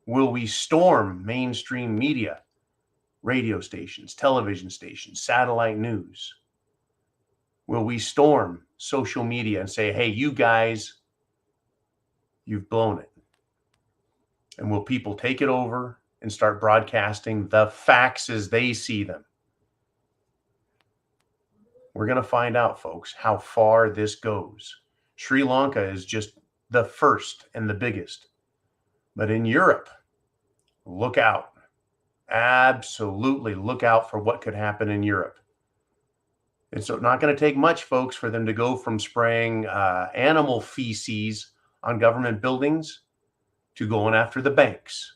Will we storm mainstream media, radio stations, television stations, satellite news? Will we storm social media and say, hey, you guys, you've blown it? And will people take it over and start broadcasting the facts as they see them? We're going to find out, folks, how far this goes. Sri Lanka is just the first and the biggest. But in Europe, look out. Absolutely look out for what could happen in Europe. It's not going to take much, folks, for them to go from spraying animal feces on government buildings to going after the banks.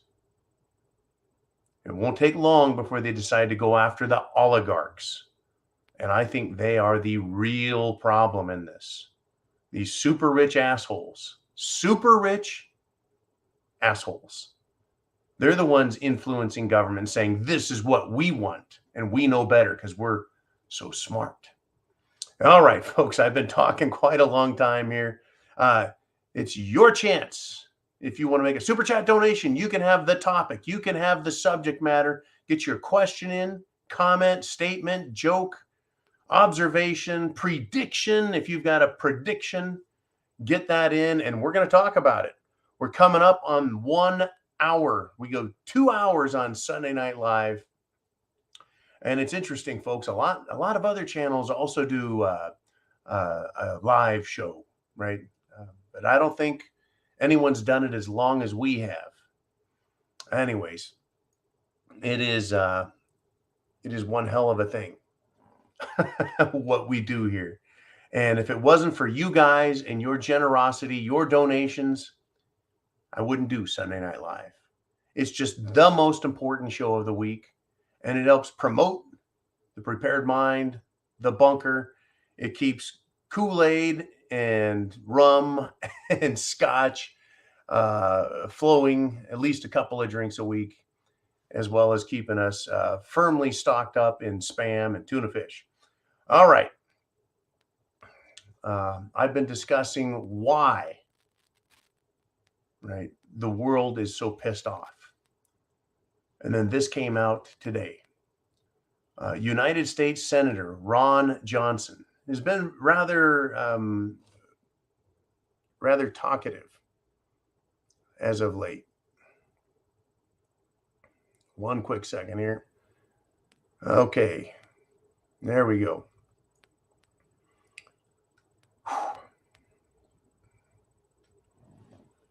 It won't take long before they decide to go after the oligarchs. And I think they are the real problem in this. These super rich assholes. They're the ones influencing government, saying this is what we want. And we know better because we're so smart. All right, folks, I've been talking quite a long time here. It's your chance. If you want to make a super chat donation, you can have the topic. You can have the subject matter. Get your question in, comment, statement, joke, observation, prediction. If you've got a prediction, get that in, and we're going to talk about it. We're coming up on 1 hour. We go 2 hours on Sunday Night Live. And it's interesting, folks. A lot of other channels also do a live show, right? But I don't think anyone's done it as long as we have. Anyways, it is one hell of a thing what we do here. And if it wasn't for you guys and your generosity, your donations, I wouldn't do Sunday Night Live. It's just the most important show of the week, and it helps promote the Prepared Mind, the bunker. It keeps Kool-Aid and rum and scotch flowing, at least a couple of drinks a week, as well as keeping us firmly stocked up in Spam and tuna fish. All right. I've been discussing why, right, the world is so pissed off. And then this came out today. United States Senator Ron Johnson has been rather talkative as of late. One quick second here. Okay, there we go.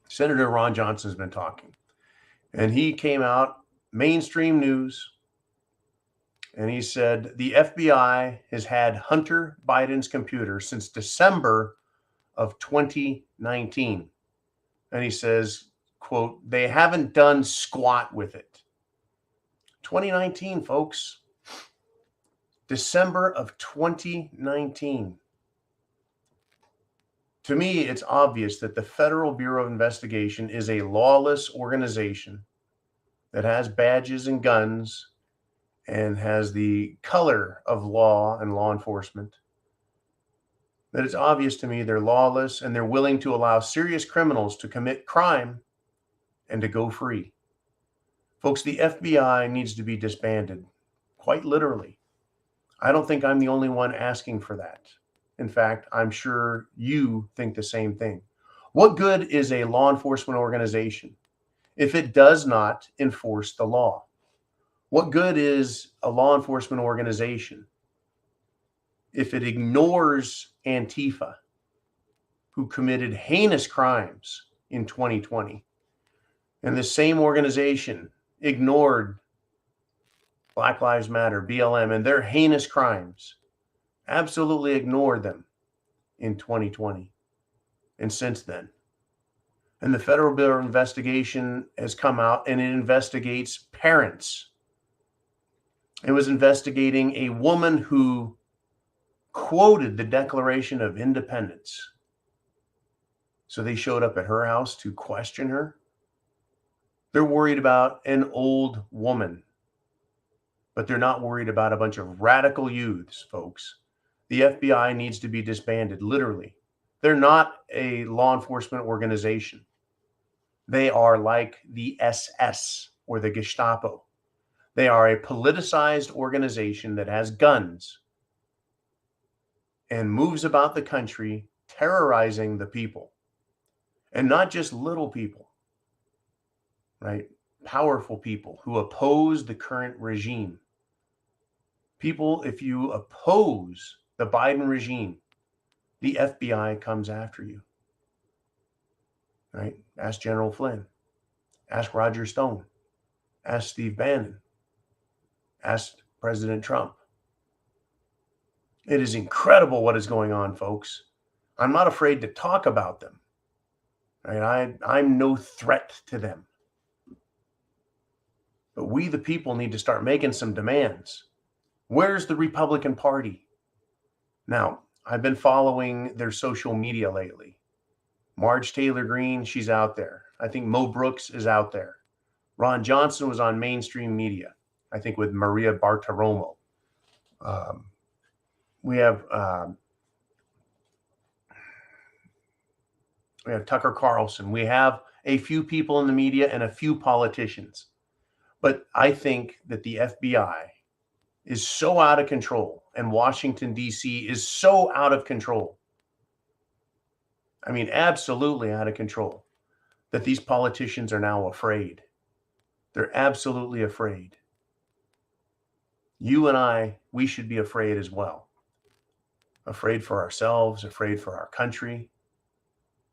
Senator Ron Johnson's been talking, and he came out, mainstream news, and he said the FBI has had Hunter Biden's computer since December of 2019. And he says, quote, they haven't done squat with it. 2019, folks. December of 2019. To me, it's obvious that the Federal Bureau of Investigation is a lawless organization that has badges and guns and has the color of law and law enforcement. That it's obvious to me they're lawless and they're willing to allow serious criminals to commit crime and to go free. Folks, the FBI needs to be disbanded, quite literally. I don't think I'm the only one asking for that. In fact, I'm sure you think the same thing. What good is a law enforcement organization if it does not enforce the law? What good is a law enforcement organization if it ignores Antifa, who committed heinous crimes in 2020? And the same organization ignored Black Lives Matter, BLM, and their heinous crimes. Absolutely ignored them in 2020 and since then. And the Federal Bureau of Investigation has come out and it investigates parents. It was investigating a woman who quoted the Declaration of Independence. So they showed up at her house to question her. They're worried about an old woman, but they're not worried about a bunch of radical youths, folks. The FBI needs to be disbanded, literally. They're not a law enforcement organization. They are like the SS or the Gestapo. They are a politicized organization that has guns and moves about the country terrorizing the people. And not just little people, right? Powerful people who oppose the current regime. People, if you oppose the Biden regime, the FBI comes after you, right? Ask General Flynn. Ask Roger Stone. Ask Steve Bannon. Ask President Trump. It is incredible what is going on, folks. I'm not afraid to talk about them. Right? I'm no threat to them. But we, the people, need to start making some demands. Where's the Republican Party? Now, I've been following their social media lately. Marge Taylor Greene, she's out there. I think Mo Brooks is out there. Ron Johnson was on mainstream media, I think with Maria Bartiromo. We have Tucker Carlson. We have a few people in the media and a few politicians. But I think that the FBI is so out of control, and Washington, D.C. is so out of control. I mean, absolutely out of control, that these politicians are now afraid. They're absolutely afraid. You and I, we should be afraid as well. Afraid for ourselves, afraid for our country,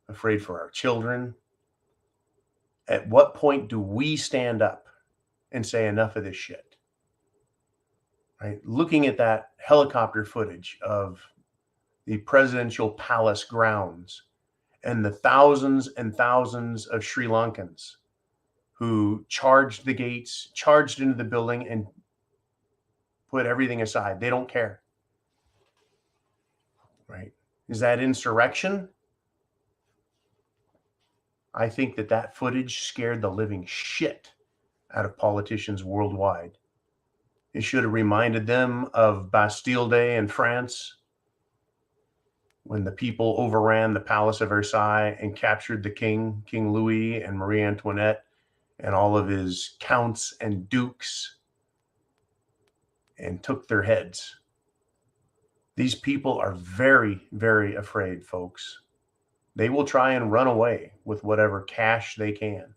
afraid for our children. At what point do we stand up and say enough of this shit? Right? Looking at that helicopter footage of the presidential palace grounds and the thousands and thousands of Sri Lankans who charged the gates, charged into the building, and put everything aside. They don't care. Right? Is that insurrection? I think that footage scared the living shit out of politicians worldwide. It should have reminded them of Bastille Day in France, when the people overran the Palace of Versailles and captured the king, King Louis and Marie Antoinette, and all of his counts and dukes, and took their heads. These people are very, very afraid, folks. They will try and run away with whatever cash they can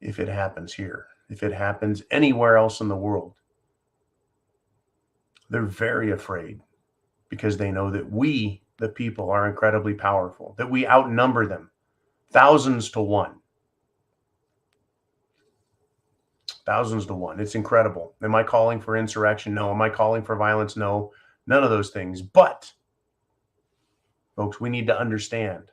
if it happens here, if it happens anywhere else in the world. They're very afraid because they know that we, the people, are incredibly powerful, that we outnumber them thousands to one. Thousands to one. It's incredible. Am I calling for insurrection? No. Am I calling for violence? No. None of those things. But, folks, we need to understand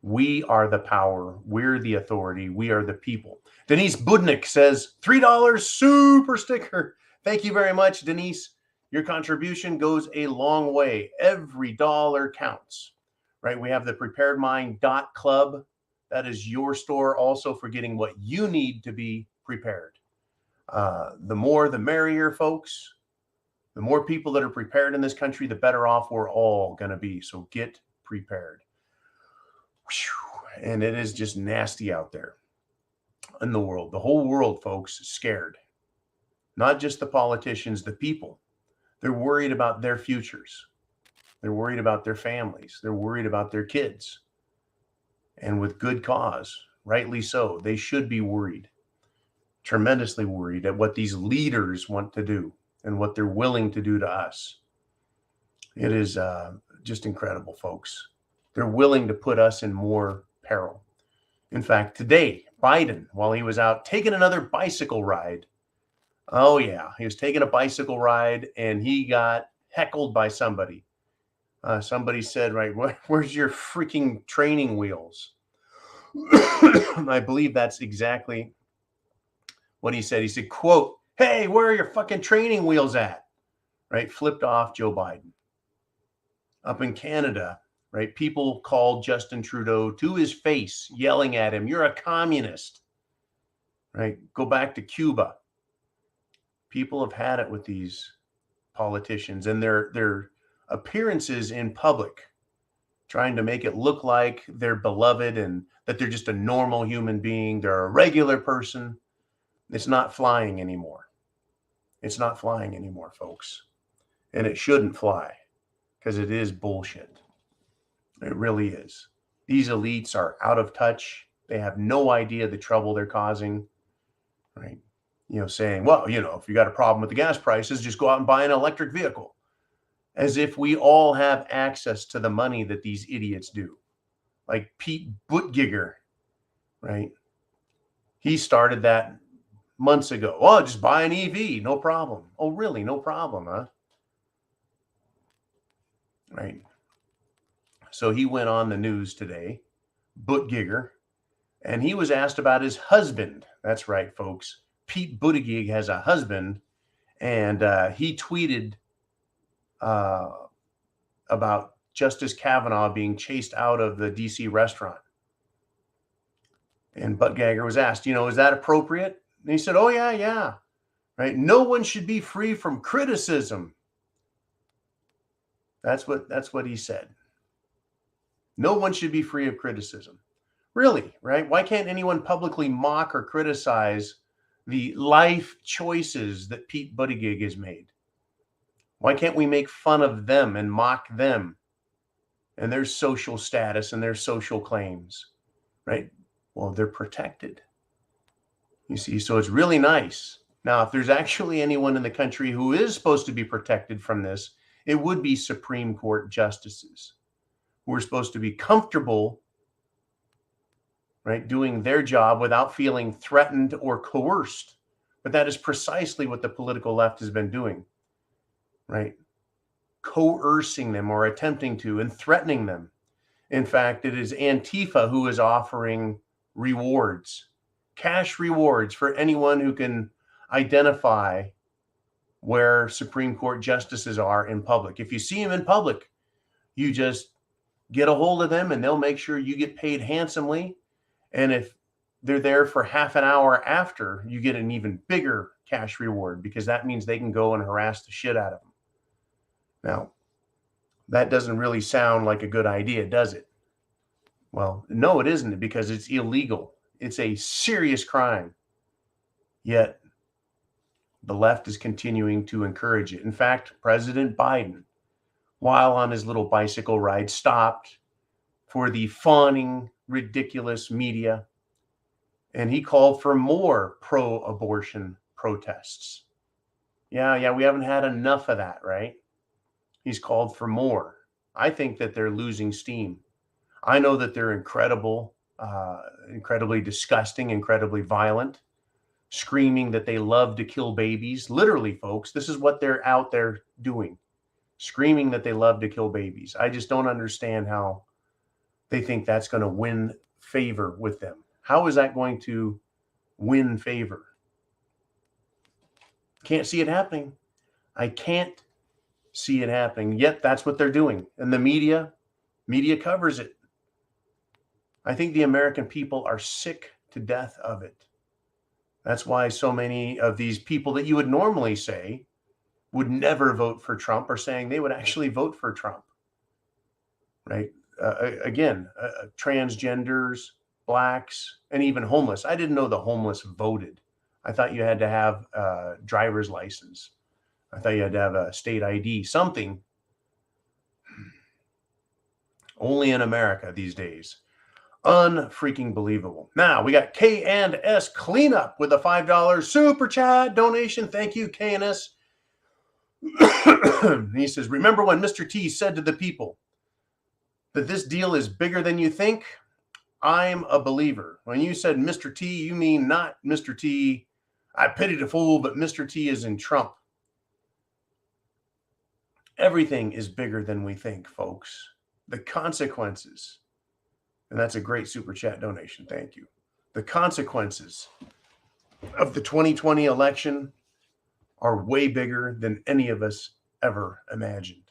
we are the power. We're the authority. We are the people. Denise Budnick says, $3 super sticker. Thank you very much, Denise. Your contribution goes a long way. Every dollar counts, right? We have the preparedmind.club. That is your store also for getting what you need to be prepared. The more, the merrier, folks. The more people that are prepared in this country, the better off we're all going to be. So get prepared. Whew. And it is just nasty out there in the world. The whole world, folks, is scared. Not just the politicians, the people. They're worried about their futures. They're worried about their families. They're worried about their kids. And with good cause, rightly so. They should be worried, tremendously worried at what these leaders want to do and what they're willing to do to us. It is just incredible, folks. They're willing to put us in more peril. In fact, today, Biden, while he was out taking another bicycle ride, oh yeah, he was taking a bicycle ride and he got heckled by somebody. Somebody said, right, where's your freaking training wheels? I believe that's exactly what he said. He said, quote, hey, where are your fucking training wheels at? Right, flipped off Joe Biden. Up in Canada, right, people called Justin Trudeau to his face, yelling at him, you're a communist. Right, go back to Cuba. People have had it with these politicians and their appearances in public, trying to make it look like they're beloved and that they're just a normal human being. They're a regular person. It's not flying anymore. It's not flying anymore, folks. And it shouldn't fly because it is bullshit. It really is. These elites are out of touch. They have no idea the trouble they're causing, right? You know, saying, well, you know, if you got a problem with the gas prices, just go out and buy an electric vehicle. As if we all have access to the money that these idiots do. Like Pete Buttigieg, right? He started that months ago. Oh, just buy an EV, no problem. Oh, really? No problem, huh? Right. So he went on the news today, Buttigieg, and he was asked about his husband. That's right, folks. Pete Buttigieg has a husband, and he tweeted about Justice Kavanaugh being chased out of the DC restaurant. And Buttigieg was asked, you know, is that appropriate? And he said, oh, yeah. Right. No one should be free from criticism. That's what he said. No one should be free of criticism. Really, right? Why can't anyone publicly mock or criticize the life choices that Pete Buttigieg has made? Why can't we make fun of them and mock them and their social status and their social claims, right? Well, they're protected. You see, so it's really nice. Now, if there's actually anyone in the country who is supposed to be protected from this, it would be Supreme Court justices who are supposed to be comfortable, right, doing their job without feeling threatened or coerced. But that is precisely what the political left has been doing, right? Coercing them or attempting to and threatening them. In fact, it is Antifa who is offering rewards, cash rewards for anyone who can identify where Supreme Court justices are in public. If you see them in public, you just get a hold of them and they'll make sure you get paid handsomely. And if they're there for half an hour after, you get an even bigger cash reward because that means they can go and harass the shit out of them. Now, that doesn't really sound like a good idea, does it? Well, no, it isn't, because it's illegal. It's a serious crime. Yet the left is continuing to encourage it. In fact, President Biden, while on his little bicycle ride, stopped for the fawning, ridiculous media, and he called for more pro-abortion protests. Yeah, we haven't had enough of that, right? He's called for more. I think that they're losing steam. I know that they're incredibly disgusting, incredibly violent, screaming that they love to kill babies. Literally, folks, this is what they're out there doing, screaming that they love to kill babies. I just don't understand how they think that's going to win favor with them. How is that going to win favor? Can't see it happening. I can't see it happening. Yet that's what they're doing. And the media covers it. I think the American people are sick to death of it. That's why so many of these people that you would normally say would never vote for Trump are saying they would actually vote for Trump, right? Transgenders, blacks, and even homeless. I didn't know the homeless voted. I thought you had to have a driver's license. I thought you had to have a state ID, something. Only in America these days. Unfreaking believable. Now we got K&S Cleanup with a $5 super chat donation. Thank you, K&S. He says, remember when Mr. T said to the people that this deal is bigger than you think? I'm a believer. When you said Mr. T, you mean not Mr. T, I pity the fool, but Mr. T is in Trump. Everything is bigger than we think, folks. The consequences, and that's a great super chat donation. Thank you. The consequences of the 2020 election are way bigger than any of us ever imagined.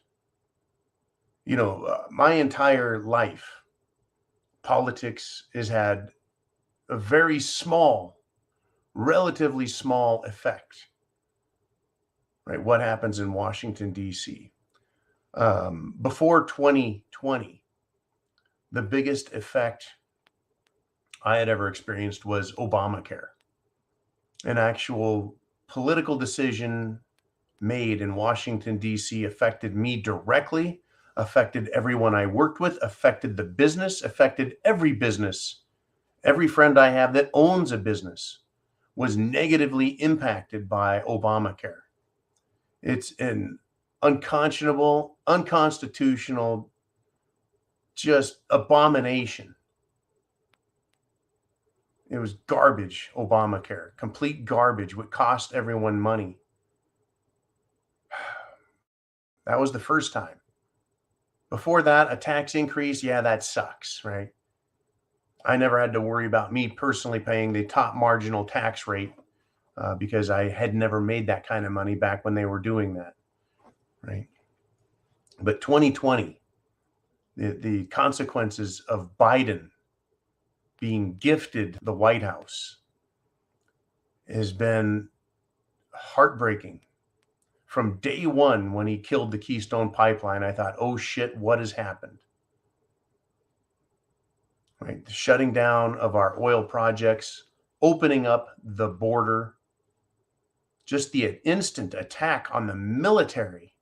You know, my entire life, politics has had a very small, relatively small effect, right? What happens in Washington, D.C. Before 2020, the biggest effect I had ever experienced was Obamacare. An actual political decision made in Washington, D.C. affected me directly, affected everyone I worked with, affected the business, affected every business. Every friend I have that owns a business was negatively impacted by Obamacare. It's an unconscionable, unconstitutional, just abomination. It was garbage, Obamacare, complete garbage, would cost everyone money. That was the first time. Before that, a tax increase, yeah, that sucks, right? I never had to worry about me personally paying the top marginal tax rate because I had never made that kind of money back when they were doing that, right? But 2020, the consequences of Biden being gifted the White House has been heartbreaking. From day one, when he killed the Keystone Pipeline, I thought, oh shit, what has happened? Right? The shutting down of our oil projects, opening up the border, just the instant attack on the military,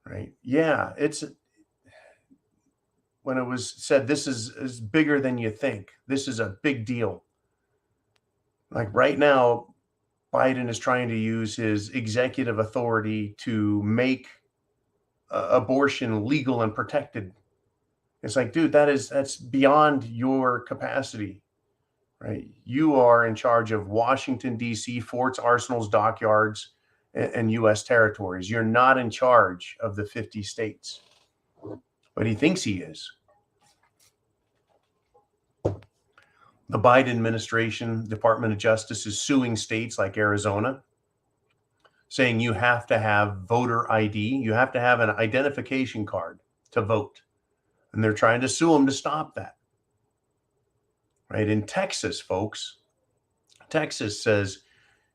right? Yeah, it's when it was said, this is bigger than you think. This is a big deal. Like right now, Biden is trying to use his executive authority to make abortion legal and protected. It's like, dude, that's beyond your capacity, right? You are in charge of Washington, D.C., forts, arsenals, dockyards, and U.S. territories. You're not in charge of the 50 states, but he thinks he is. The Biden administration, Department of Justice, is suing states like Arizona, saying you have to have voter ID. You have to have an identification card to vote. And they're trying to sue them to stop that. Right? In Texas, folks, Texas says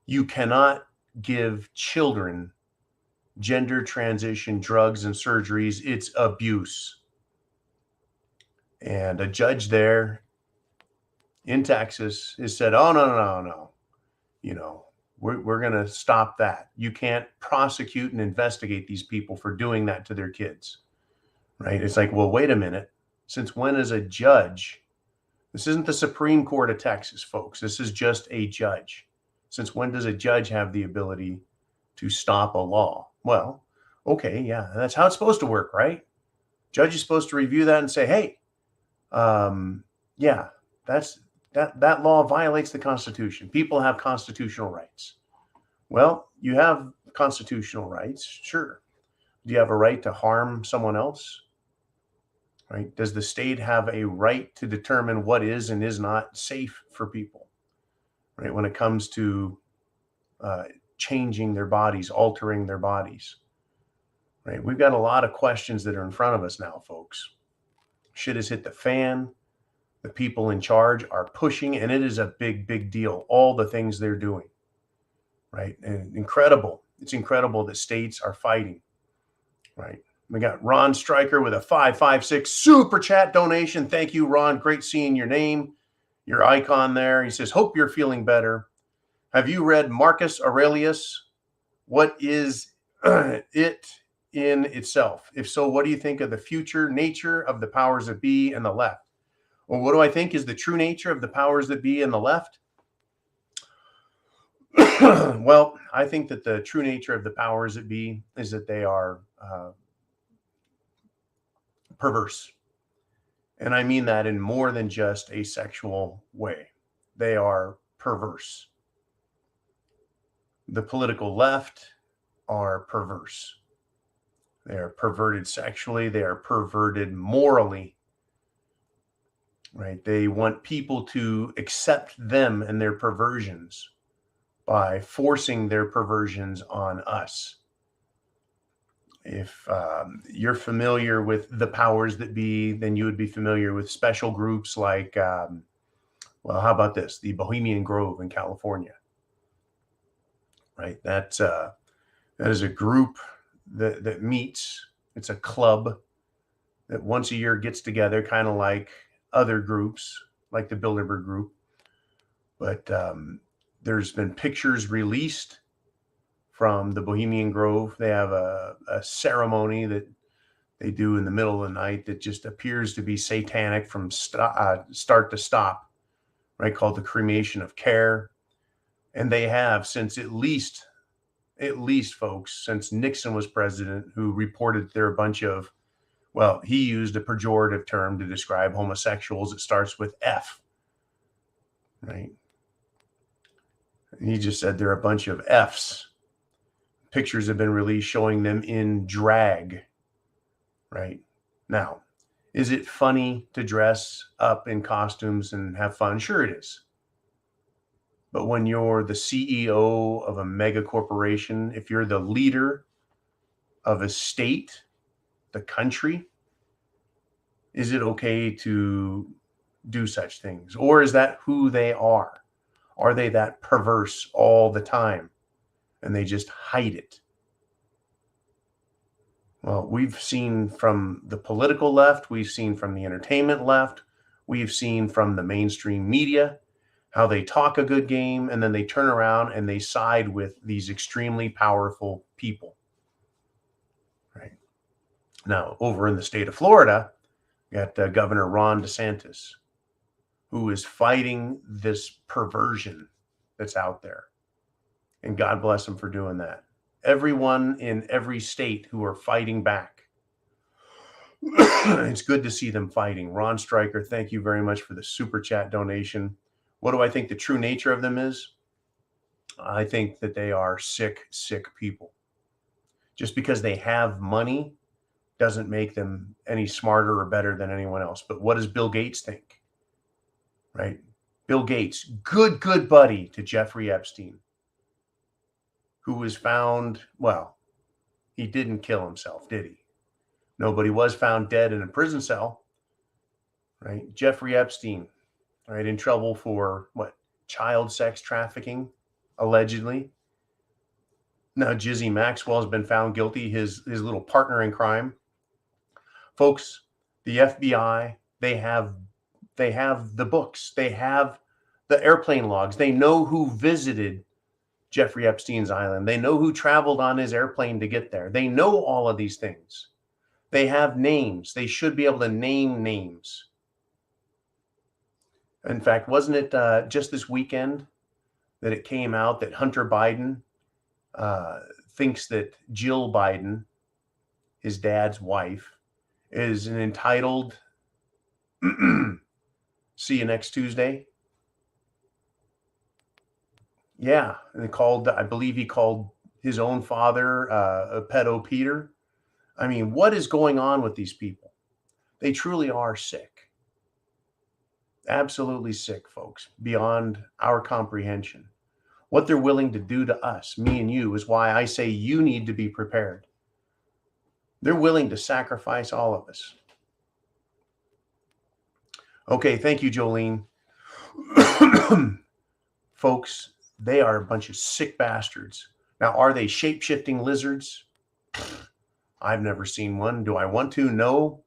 you cannot give children gender transition drugs and surgeries. It's abuse. And a judge there in Texas has said, oh, no. You know, we're going to stop that. You can't prosecute and investigate these people for doing that to their kids. Right? It's like, well, wait a minute. Since when is a judge? This isn't the Supreme Court of Texas, folks. This is just a judge. Since when does a judge have the ability to stop a law? Well, okay, yeah, that's how it's supposed to work, right? Judge is supposed to review that and say, hey, yeah, that law violates the Constitution. People have constitutional rights. Well, you have constitutional rights, sure. Do you have a right to harm someone else? Right? Does the state have a right to determine what is and is not safe for people? Right? When it comes to changing their bodies, altering their bodies. Right? We've got a lot of questions that are in front of us now, folks. Shit has hit the fan. The people in charge are pushing, and it is a big, big deal. All the things they're doing. Right? And incredible. It's incredible that states are fighting. Right? We got Ron Stryker with a 556 super chat donation. Thank you, Ron. Great seeing your name, your icon there. He says, hope you're feeling better. Have you read Marcus Aurelius? What is it in itself? If so, what do you think of the future nature of the powers that be and the left? Well, what do I think is the true nature of the powers that be and the left? Well, I think that the true nature of the powers that be is that they are perverse. And I mean that in more than just a sexual way. They are perverse. The political left are perverse. They are perverted sexually. They are perverted morally. Right? They want people to accept them and their perversions by forcing their perversions on us. If you're familiar with the powers that be, then you would be familiar with special groups like, well, how about this? The Bohemian Grove in California, right? That is a group that meets. It's a club that once a year gets together, kind of like other groups, like the Bilderberg Group. But there's been pictures released from the Bohemian Grove. They have a ceremony that they do in the middle of the night that just appears to be satanic from start to stop, right? Called the cremation of care. And they have since at least folks, since Nixon was president, who reported there a bunch of, well, he used a pejorative term to describe homosexuals. It starts with F, right? He just said there are a bunch of Fs. Pictures have been released showing them in drag, right? Now, is it funny to dress up in costumes and have fun? Sure it is. But when you're the CEO of a mega corporation, if you're the leader of a state, the country, is it okay to do such things? Or is that who they are? Are they that perverse all the time? And they just hide it. Well, we've seen from the political left, we've seen from the entertainment left, we've seen from the mainstream media how they talk a good game, and then they turn around and they side with these extremely powerful people. Right now, over in the state of Florida, you got Governor Ron DeSantis, who is fighting this perversion that's out there. And God bless him for doing that. Everyone in every state who are fighting back. It's good to see them fighting. Ron Stryker, thank you very much for the super chat donation. What do I think the true nature of them is? I think that they are sick, sick people. Just because they have money doesn't make them any smarter or better than anyone else. But what does Bill Gates think? Right? Bill Gates, good buddy to Jeffrey Epstein, who was found, well, he didn't kill himself, did he? Nobody was found dead in a prison cell, right? Jeffrey Epstein, right, in trouble for what? Child sex trafficking, allegedly. Now, Jizzy Maxwell has been found guilty, his little partner in crime. Folks, the FBI, they have the books. They have the airplane logs. They know who visited Jeffrey Epstein's island. They know who traveled on his airplane to get there. They know all of these things. They have names. They should be able to name names. In fact, wasn't it just this weekend that it came out that Hunter Biden thinks that Jill Biden, his dad's wife, is an entitled see you next Tuesday? Yeah, and I believe he called his own father a pedo Peter. I mean, what is going on with these people? They truly are sick. Absolutely sick, folks, beyond our comprehension. What they're willing to do to us, me and you, is why I say you need to be prepared. They're willing to sacrifice all of us. Okay, thank you, Jolene. Folks, they are a bunch of sick bastards. Now, are they shape-shifting lizards? I've never seen one. Do I want to? No.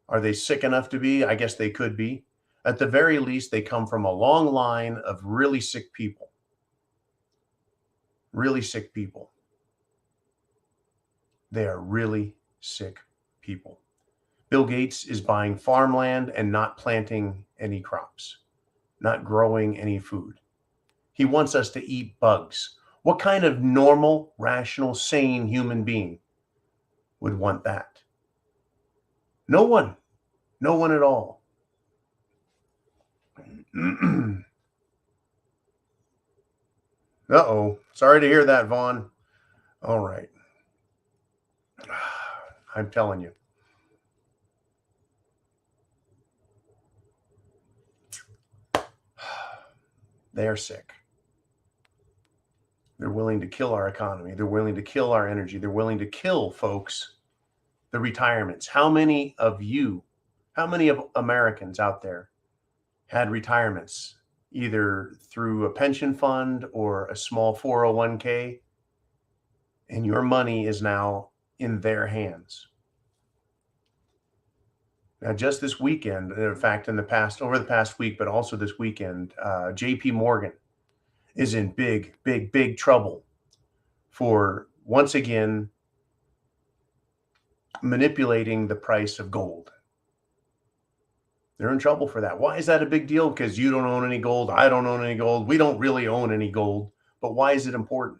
Are they sick enough to be? I guess they could be. At the very least, they come from a long line of really sick people. Really sick people. They are really sick people. Bill Gates is buying farmland and not planting any crops, not growing any food. He wants us to eat bugs. What kind of normal, rational, sane human being would want that? No one. No one at all. Uh-oh. Sorry to hear that, Vaughn. All right. I'm telling you. They are sick. They're willing to kill our economy. They're willing to kill our energy. They're willing to kill, folks, the retirements. How many of Americans out there had retirements, either through a pension fund or a small 401k, and your money is now in their hands? Now, just this weekend, in fact, over the past week, but also this weekend, JP Morgan is in big trouble for, once again, manipulating the price of gold. They're in trouble for that. Why is that a big deal? Because you don't own any gold. I don't own any gold. We don't really own any gold. But why is it important?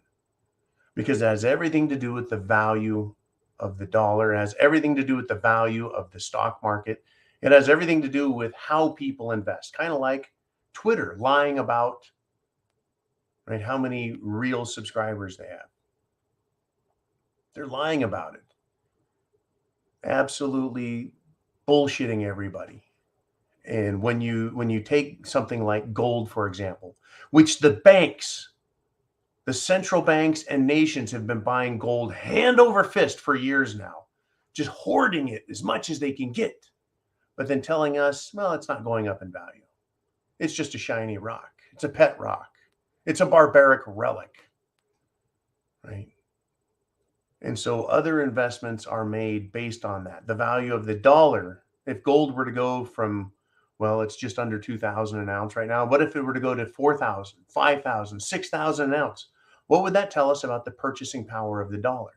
Because it has everything to do with the value of the dollar. It has everything to do with the value of the stock market. It has everything to do with how people invest. Kind of like Twitter lying about, right, how many real subscribers they have. They're lying about it. Absolutely bullshitting everybody. And when you take something like gold, for example, which the banks, the central banks and nations have been buying gold hand over fist for years now, just hoarding it as much as they can get, but then telling us, well, it's not going up in value. It's just a shiny rock. It's a pet rock. It's a barbaric relic, right? And so other investments are made based on that. The value of the dollar, if gold were to go from Well, it's just under 2,000 an ounce right now. What if it were to go to 4,000, 5,000, 6,000 an ounce? What would that tell us about the purchasing power of the dollar?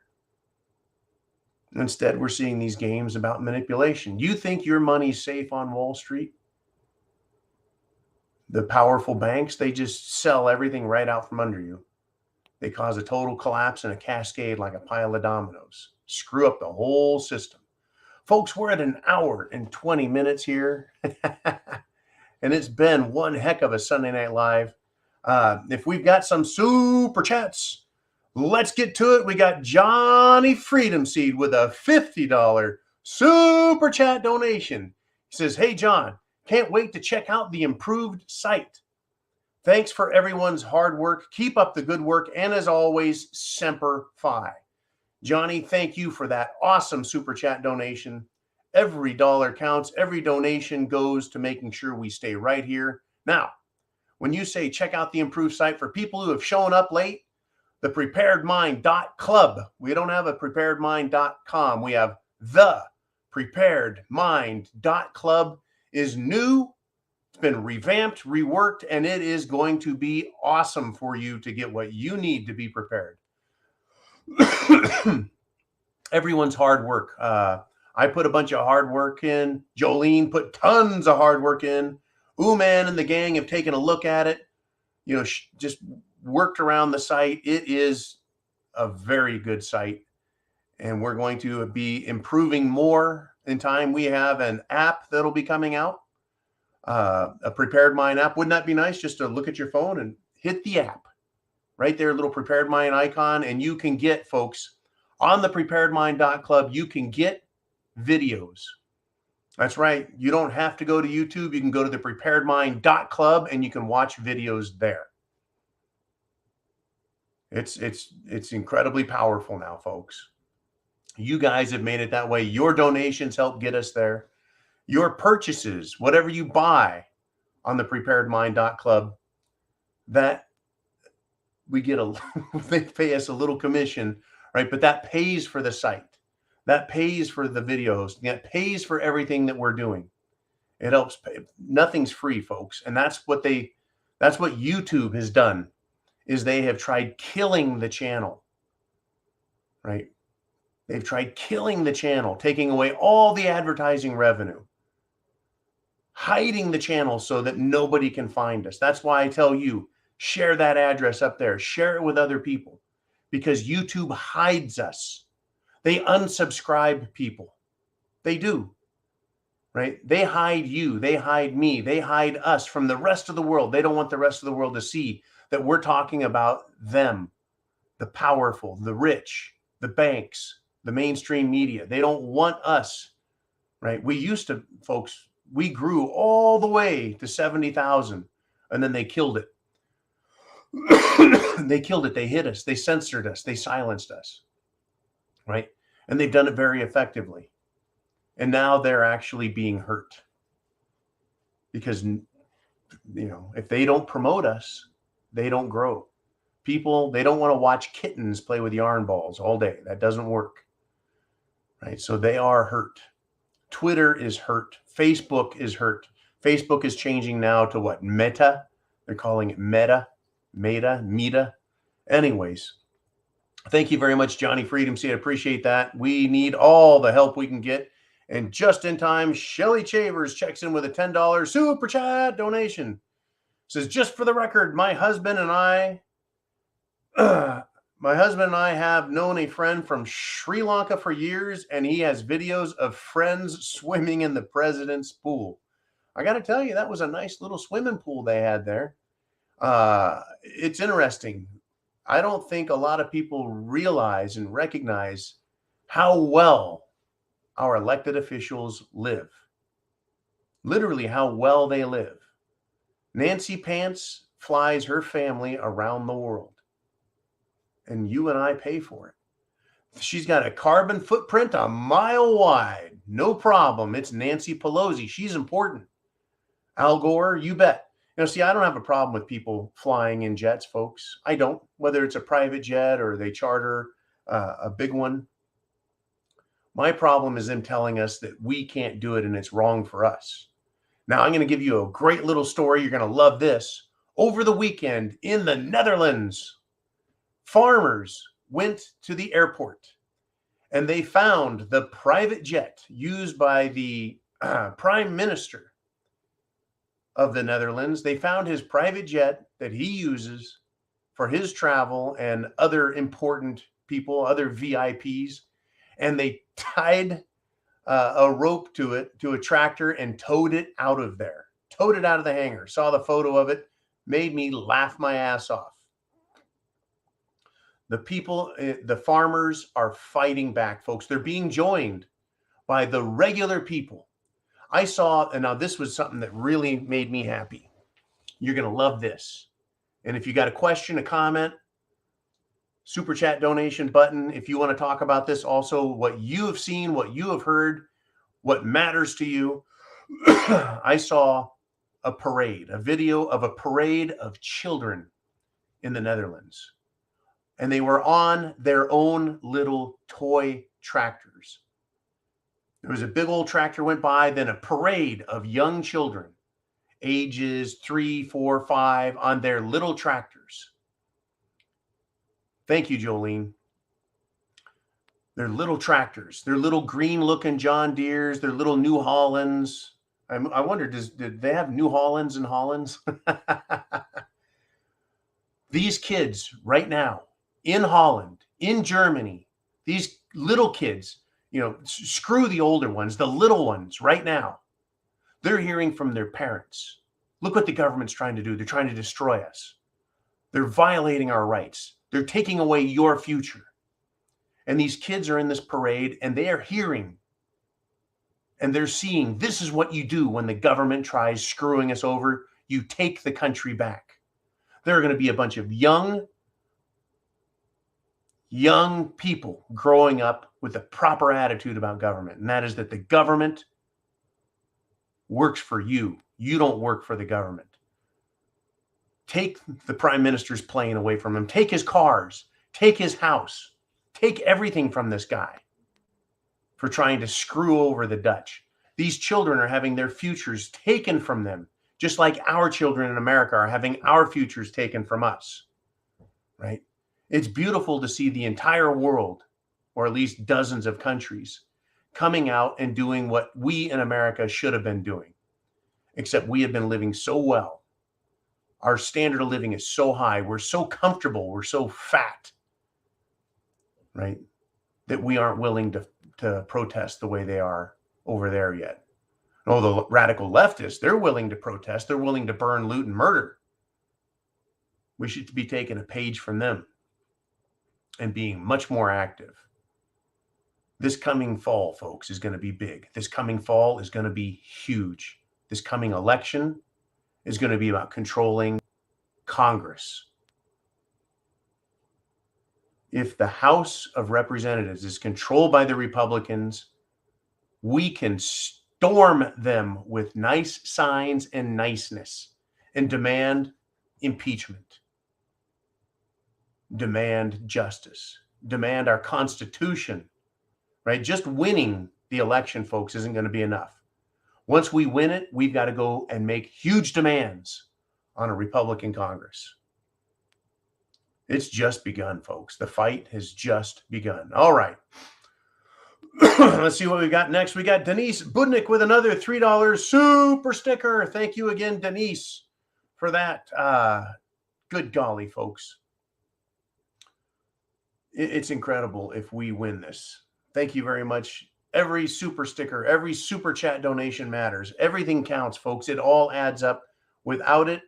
Instead, we're seeing these games about manipulation. You think your money's safe on Wall Street? The powerful banks, they just sell everything right out from under you. They cause a total collapse and a cascade like a pile of dominoes. Screw up the whole system. Folks, we're at an hour and 20 minutes here. And it's been one heck of a Sunday Night Live. If we've got some super chats, let's get to it. We got Johnny Freedom Seed with a $50 super chat donation. He says, hey, John, can't wait to check out the improved site. Thanks for everyone's hard work. Keep up the good work. And as always, Semper Fi. Johnny, thank you for that awesome super chat donation. Every dollar counts. Every donation goes to making sure we stay right here. Now, when you say check out the improved site, for people who have shown up late, thepreparedmind.club. We don't have a preparedmind.com. We have thepreparedmind.club is new. It's been revamped, reworked, and it is going to be awesome for you to get what you need to be prepared. Everyone's hard work. I put a bunch of hard work in. Jolene put tons of hard work in. Ooman and the gang have taken a look at it. Just worked around the site. It is a very good site, and we're going to be improving more in time. We have an app that'll be coming out, a Prepared Mind app. Wouldn't that be nice just to look at your phone and hit the app right there, little Prepared Mind icon, and you can get, folks, on the preparedmind.club, you can get videos. That's right. You don't have to go to YouTube. You can go to the preparedmind.club and you can watch videos there. It's incredibly powerful now, folks. You guys have made it that way. Your donations help get us there. Your purchases, whatever you buy on the preparedmind.club, that we get they pay us a little commission, right? But that pays for the site. That pays for the videos. That pays for everything that we're doing. It helps pay. Nothing's free, folks. And that's what YouTube has done, is they have tried killing the channel, right? They've tried killing the channel, taking away all the advertising revenue, hiding the channel so that nobody can find us. That's why I tell you, share that address up there. Share it with other people, because YouTube hides us. They unsubscribe people. They do, right? They hide you. They hide me. They hide us from the rest of the world. They don't want the rest of the world to see that we're talking about them, the powerful, the rich, the banks, the mainstream media. They don't want us, right? We used to, folks, we grew all the way to 70,000, and then they killed it. They killed it. They hit us. They censored us. They silenced us, right? And they've done it very effectively. And now they're actually being hurt, because, if they don't promote us, they don't grow. People, they don't want to watch kittens play with yarn balls all day. That doesn't work, right? So they are hurt. Twitter is hurt. Facebook is hurt. Facebook is changing now to what? Meta. They're calling it Meta. Anyways, thank you very much, Johnny Freedom Seed. I appreciate that. We need all the help we can get. And just in time, Shelly Chavers checks in with a $10 super chat donation. Says, just for the record, my husband and I have known a friend from Sri Lanka for years, and he has videos of friends swimming in the president's pool. I got to tell you, that was a nice little swimming pool they had there. It's interesting. I don't think a lot of people realize and recognize how well our elected officials live. Literally how well they live. Nancy Pants flies her family around the world, and you and I pay for it. She's got a carbon footprint a mile wide. No problem. It's Nancy Pelosi. She's important. Al Gore, you bet. See, I don't have a problem with people flying in jets, folks. I don't, whether it's a private jet or they charter a big one. My problem is them telling us that we can't do it and it's wrong for us. Now, I'm going to give you a great little story. You're going to love this. Over the weekend in the Netherlands, farmers went to the airport and they found the private jet used by the prime minister of the Netherlands. They found his private jet that he uses for his travel and other important people, other VIPs, and they tied a rope to it, to a tractor, and towed it out of there, towed it out of the hangar. Saw the photo of it, made me laugh my ass off. The people, the farmers are fighting back, folks. They're being joined by the regular people. I saw, and now this was something that really made me happy. You're going to love this. And if you got a question, a comment, super chat donation button. If you want to talk about this, also what you have seen, what you have heard, what matters to you. I saw a parade, a video of a parade of children in the Netherlands. And they were on their own little toy tractors. There was a big old tractor went by, then a parade of young children, ages 3, 4, 5, on their little tractors. Thank you, Jolene. They're little tractors. They're little green-looking John Deeres. They're little New Hollands. I wonder, did they have New Hollands and Hollands? These kids right now in Holland, in Germany, these little kids, you know, screw the older ones, the little ones right now, they're hearing from their parents. Look what the government's trying to do. They're trying to destroy us. They're violating our rights. They're taking away your future. And these kids are in this parade and they are hearing and they're seeing this is what you do when the government tries screwing us over. You take the country back. There are going to be a bunch of young people growing up with a proper attitude about government. And that is that the government works for you. You don't work for the government. Take the prime minister's plane away from him. Take his cars. Take his house. Take everything from this guy for trying to screw over the Dutch. These children are having their futures taken from them, just like our children in America are having our futures taken from us, right? It's beautiful to see the entire world, or at least dozens of countries, coming out and doing what we in America should have been doing, except we have been living so well. Our standard of living is so high. We're so comfortable. We're so fat, right, that we aren't willing to protest the way they are over there yet. Oh, the radical leftists, they're willing to protest. They're willing to burn, loot, and murder. We should be taking a page from them and being much more active. This coming fall, folks, is going to be big. This coming fall is going to be huge. This coming election is going to be about controlling Congress. If the House of Representatives is controlled by the Republicans, we can storm them with nice signs and niceness and demand impeachment, demand justice, demand our Constitution, right? Just winning the election, folks, isn't going to be enough. Once we win it, we've got to go and make huge demands on a Republican Congress. It's just begun, folks. The fight has just begun. All right. Let's see what we got next. We got Denise Budnick with another $3 super sticker. Thank you again, Denise, for that. Good golly, folks. It's incredible if we win this. Thank you very much. Every super sticker, every super chat donation matters. Everything counts, folks. It all adds up. Without it,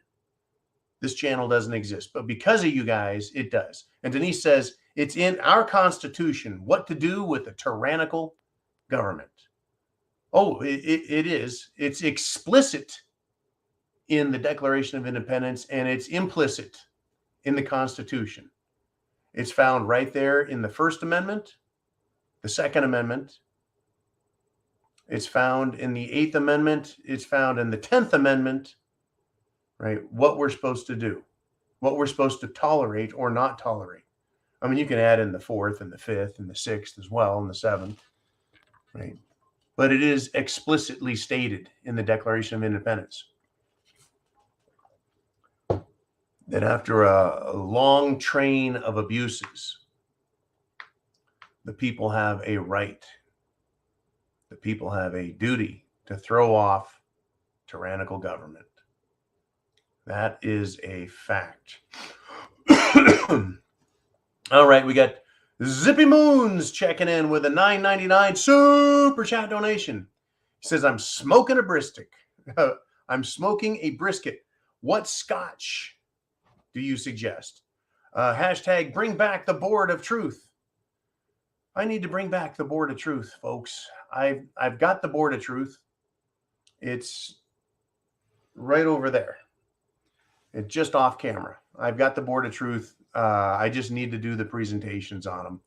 this channel doesn't exist. But because of you guys, it does. And Denise says, it's in our Constitution what to do with a tyrannical government. Oh, it is. It's explicit in the Declaration of Independence, and it's implicit in the Constitution. It's found right there in the First Amendment, the Second Amendment. It's found in the Eighth Amendment. It's found in the 10th Amendment, right? What we're supposed to do, what we're supposed to tolerate or not tolerate. I mean, you can add in the 4th and the 5th and the 6th as well, and the 7th, right? but it is explicitly stated in the Declaration of Independence that after a long train of abuses, the people have a right, the people have a duty to throw off tyrannical government. That is a fact. All right, we got Zippy Moons checking in with a $9.99 super chat donation. He says, I'm smoking a brisket. I'm smoking a brisket. What scotch do you suggest? Hashtag bring back the board of truth. I need to bring back the board of truth, folks. I've got the board of truth. It's right over there. It's just off camera. I've got the board of truth. I just need to do the presentations on them.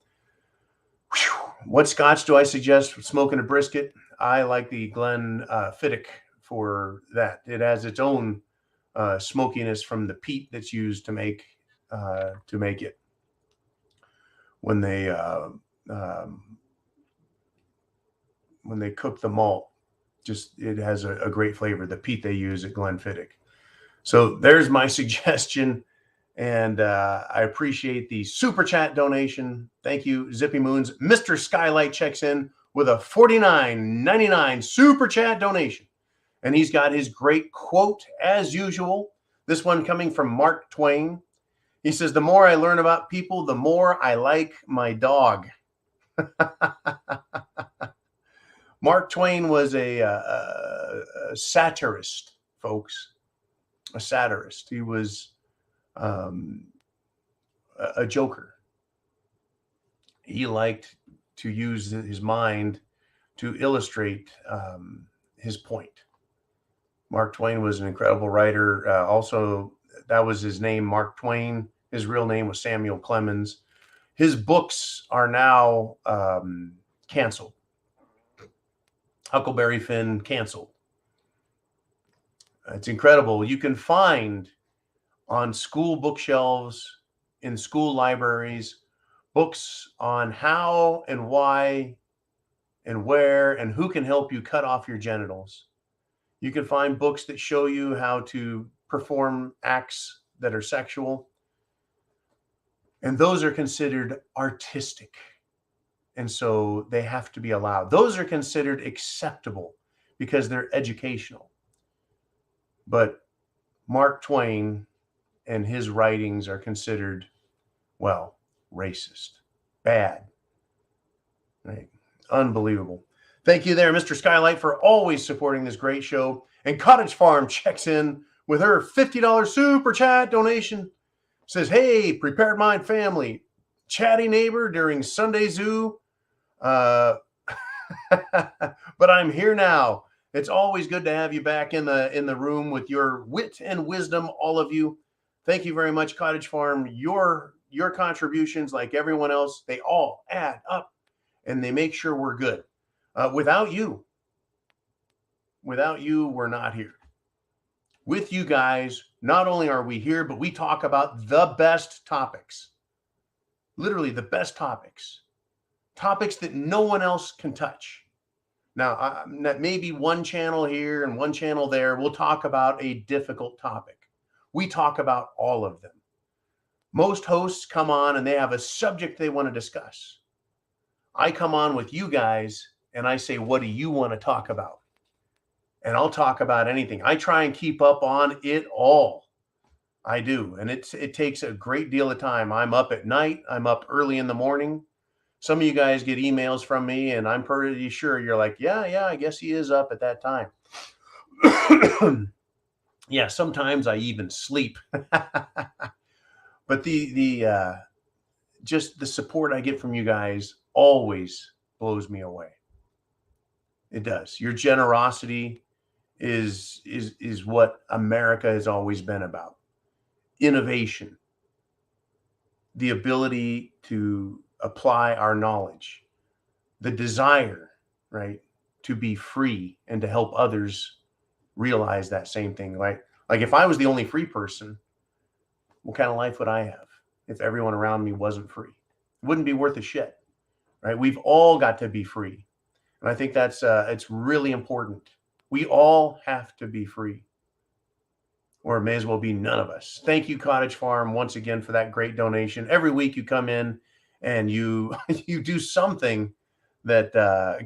Whew. What scotch do I suggest for smoking a brisket? I like the Glenfiddich for that. It has its own smokiness from the peat that's used to make it. When they cook the malt, just it has a great flavor. The peat they use at Glenfiddich. So there's my suggestion. And I appreciate the super chat donation. Thank you, Zippy Moons. Mr. Skylight checks in with a $49.99 super chat donation. And he's got his great quote as usual. This one coming from Mark Twain. He says, the more I learn about people, the more I like my dog. Mark Twain was a satirist, folks. A satirist. He was a joker. He liked to use his mind to illustrate his point. Mark Twain was an incredible writer. Also, that was his name, Mark Twain. His real name was Samuel Clemens. His books are now canceled. Huckleberry Finn canceled. It's incredible. You can find on school bookshelves, in school libraries, books on how and why and where and who can help you cut off your genitals. You can find books that show you how to perform acts that are sexual. And those are considered artistic. And so they have to be allowed. Those are considered acceptable because they're educational. But Mark Twain and his writings are considered, well, racist, bad, right? Unbelievable. Thank you there, Mr. Skylight, for always supporting this great show. And Cottage Farm checks in with her $50 super chat donation. Says, hey, Prepared Mind family, chatty neighbor during Sunday Zoo. But I'm here now. It's always good to have you back in the room with your wit and wisdom, all of you. Thank you very much, Cottage Farm. Your contributions, like everyone else, they all add up and they make sure we're good. Without you, we're not here. With you guys, not only are we here, but we talk about the best topics. Literally the best topics. Topics that no one else can touch. Now, maybe one channel here and one channel there, we'll talk about a difficult topic. We talk about all of them. Most hosts come on and they have a subject they want to discuss. I come on with you guys and I say, what do you want to talk about? And I'll talk about anything. I try and keep up on it all. I do. And it takes a great deal of time. I'm up at night. I'm up early in the morning. Some of you guys get emails from me and I'm pretty sure you're like, yeah, I guess he is up at that time. Yeah, sometimes I even sleep. But just the support I get from you guys always blows me away. It does. Your generosity is what America has always been about. Innovation, the ability to apply our knowledge, the desire, right, to be free and to help others realize that same thing. Like if I was the only free person, what kind of life would I have if everyone around me wasn't free? It wouldn't be worth a shit, right? We've all got to be free. And I think that's it's really important. We all have to be free, or it may as well be none of us. Thank you, Cottage Farm, once again for that great donation. Every week you come in and you you do something that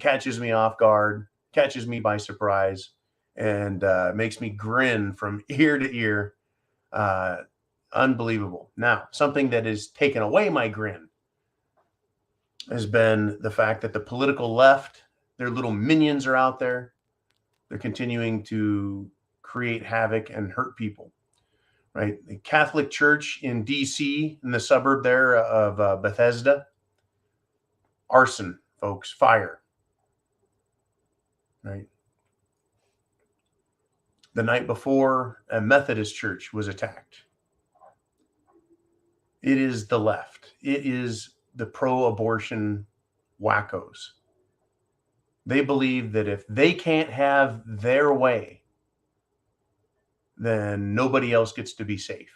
catches me off guard, catches me by surprise, and makes me grin from ear to ear. Unbelievable. Now, something that has taken away my grin has been the fact that the political left, their little minions are out there. They're continuing to create havoc and hurt people, right? The Catholic Church in D.C., in the suburb there of Bethesda, arson, folks, fire, right? The night before, a Methodist church was attacked. It is the left. It is the pro-abortion wackos. They believe that if they can't have their way, then nobody else gets to be safe.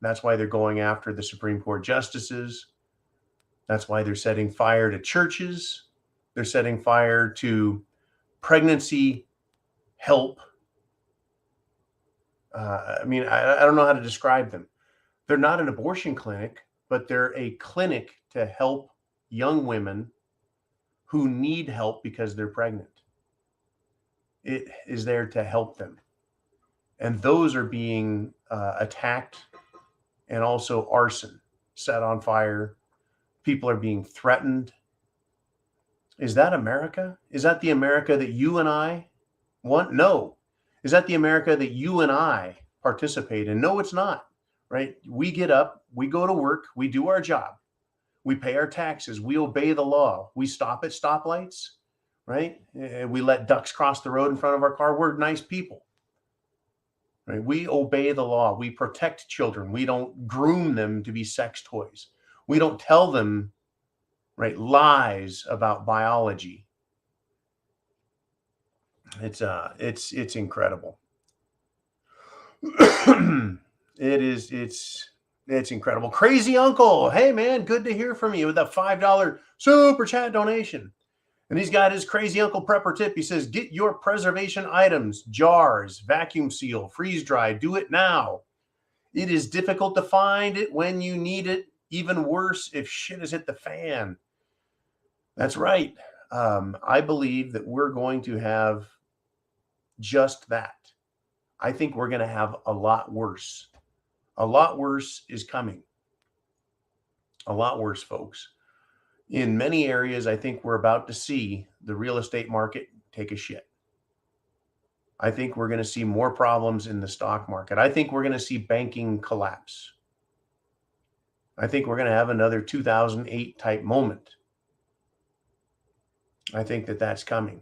That's why they're going after the Supreme Court justices. That's why they're setting fire to churches. They're setting fire to pregnancy help. I don't know how to describe them. They're not an abortion clinic, but they're a clinic to help young women who need help because they're pregnant. It is there to help them. And those are being attacked, and also arson, set on fire. People are being threatened. Is that America? Is that the America that you and I want? No. Is that the America that you and I participate in? No, it's not, right? We get up, we go to work, we do our job, we pay our taxes, we obey the law, we stop at stoplights, right? We let ducks cross the road in front of our car. We're nice people, right? We obey the law. We protect children. We don't groom them to be sex toys. We don't tell them, right, lies about biology. It's incredible. It's incredible. Crazy Uncle, hey man, good to hear from you with a $5 super chat donation. And he's got his Crazy Uncle prepper tip. He says, get your preservation items, jars, vacuum seal, freeze dry. Do it now. It is difficult to find it when you need it. Even worse if shit has hit the fan. That's right. I believe that we're going to have just that. I think we're going to have a lot worse. A lot worse is coming. A lot worse, folks. In many areas, I think we're about to see the real estate market take a shit. I think we're going to see more problems in the stock market. I think we're going to see banking collapse. I think we're going to have another 2008 type moment. I think that that's coming.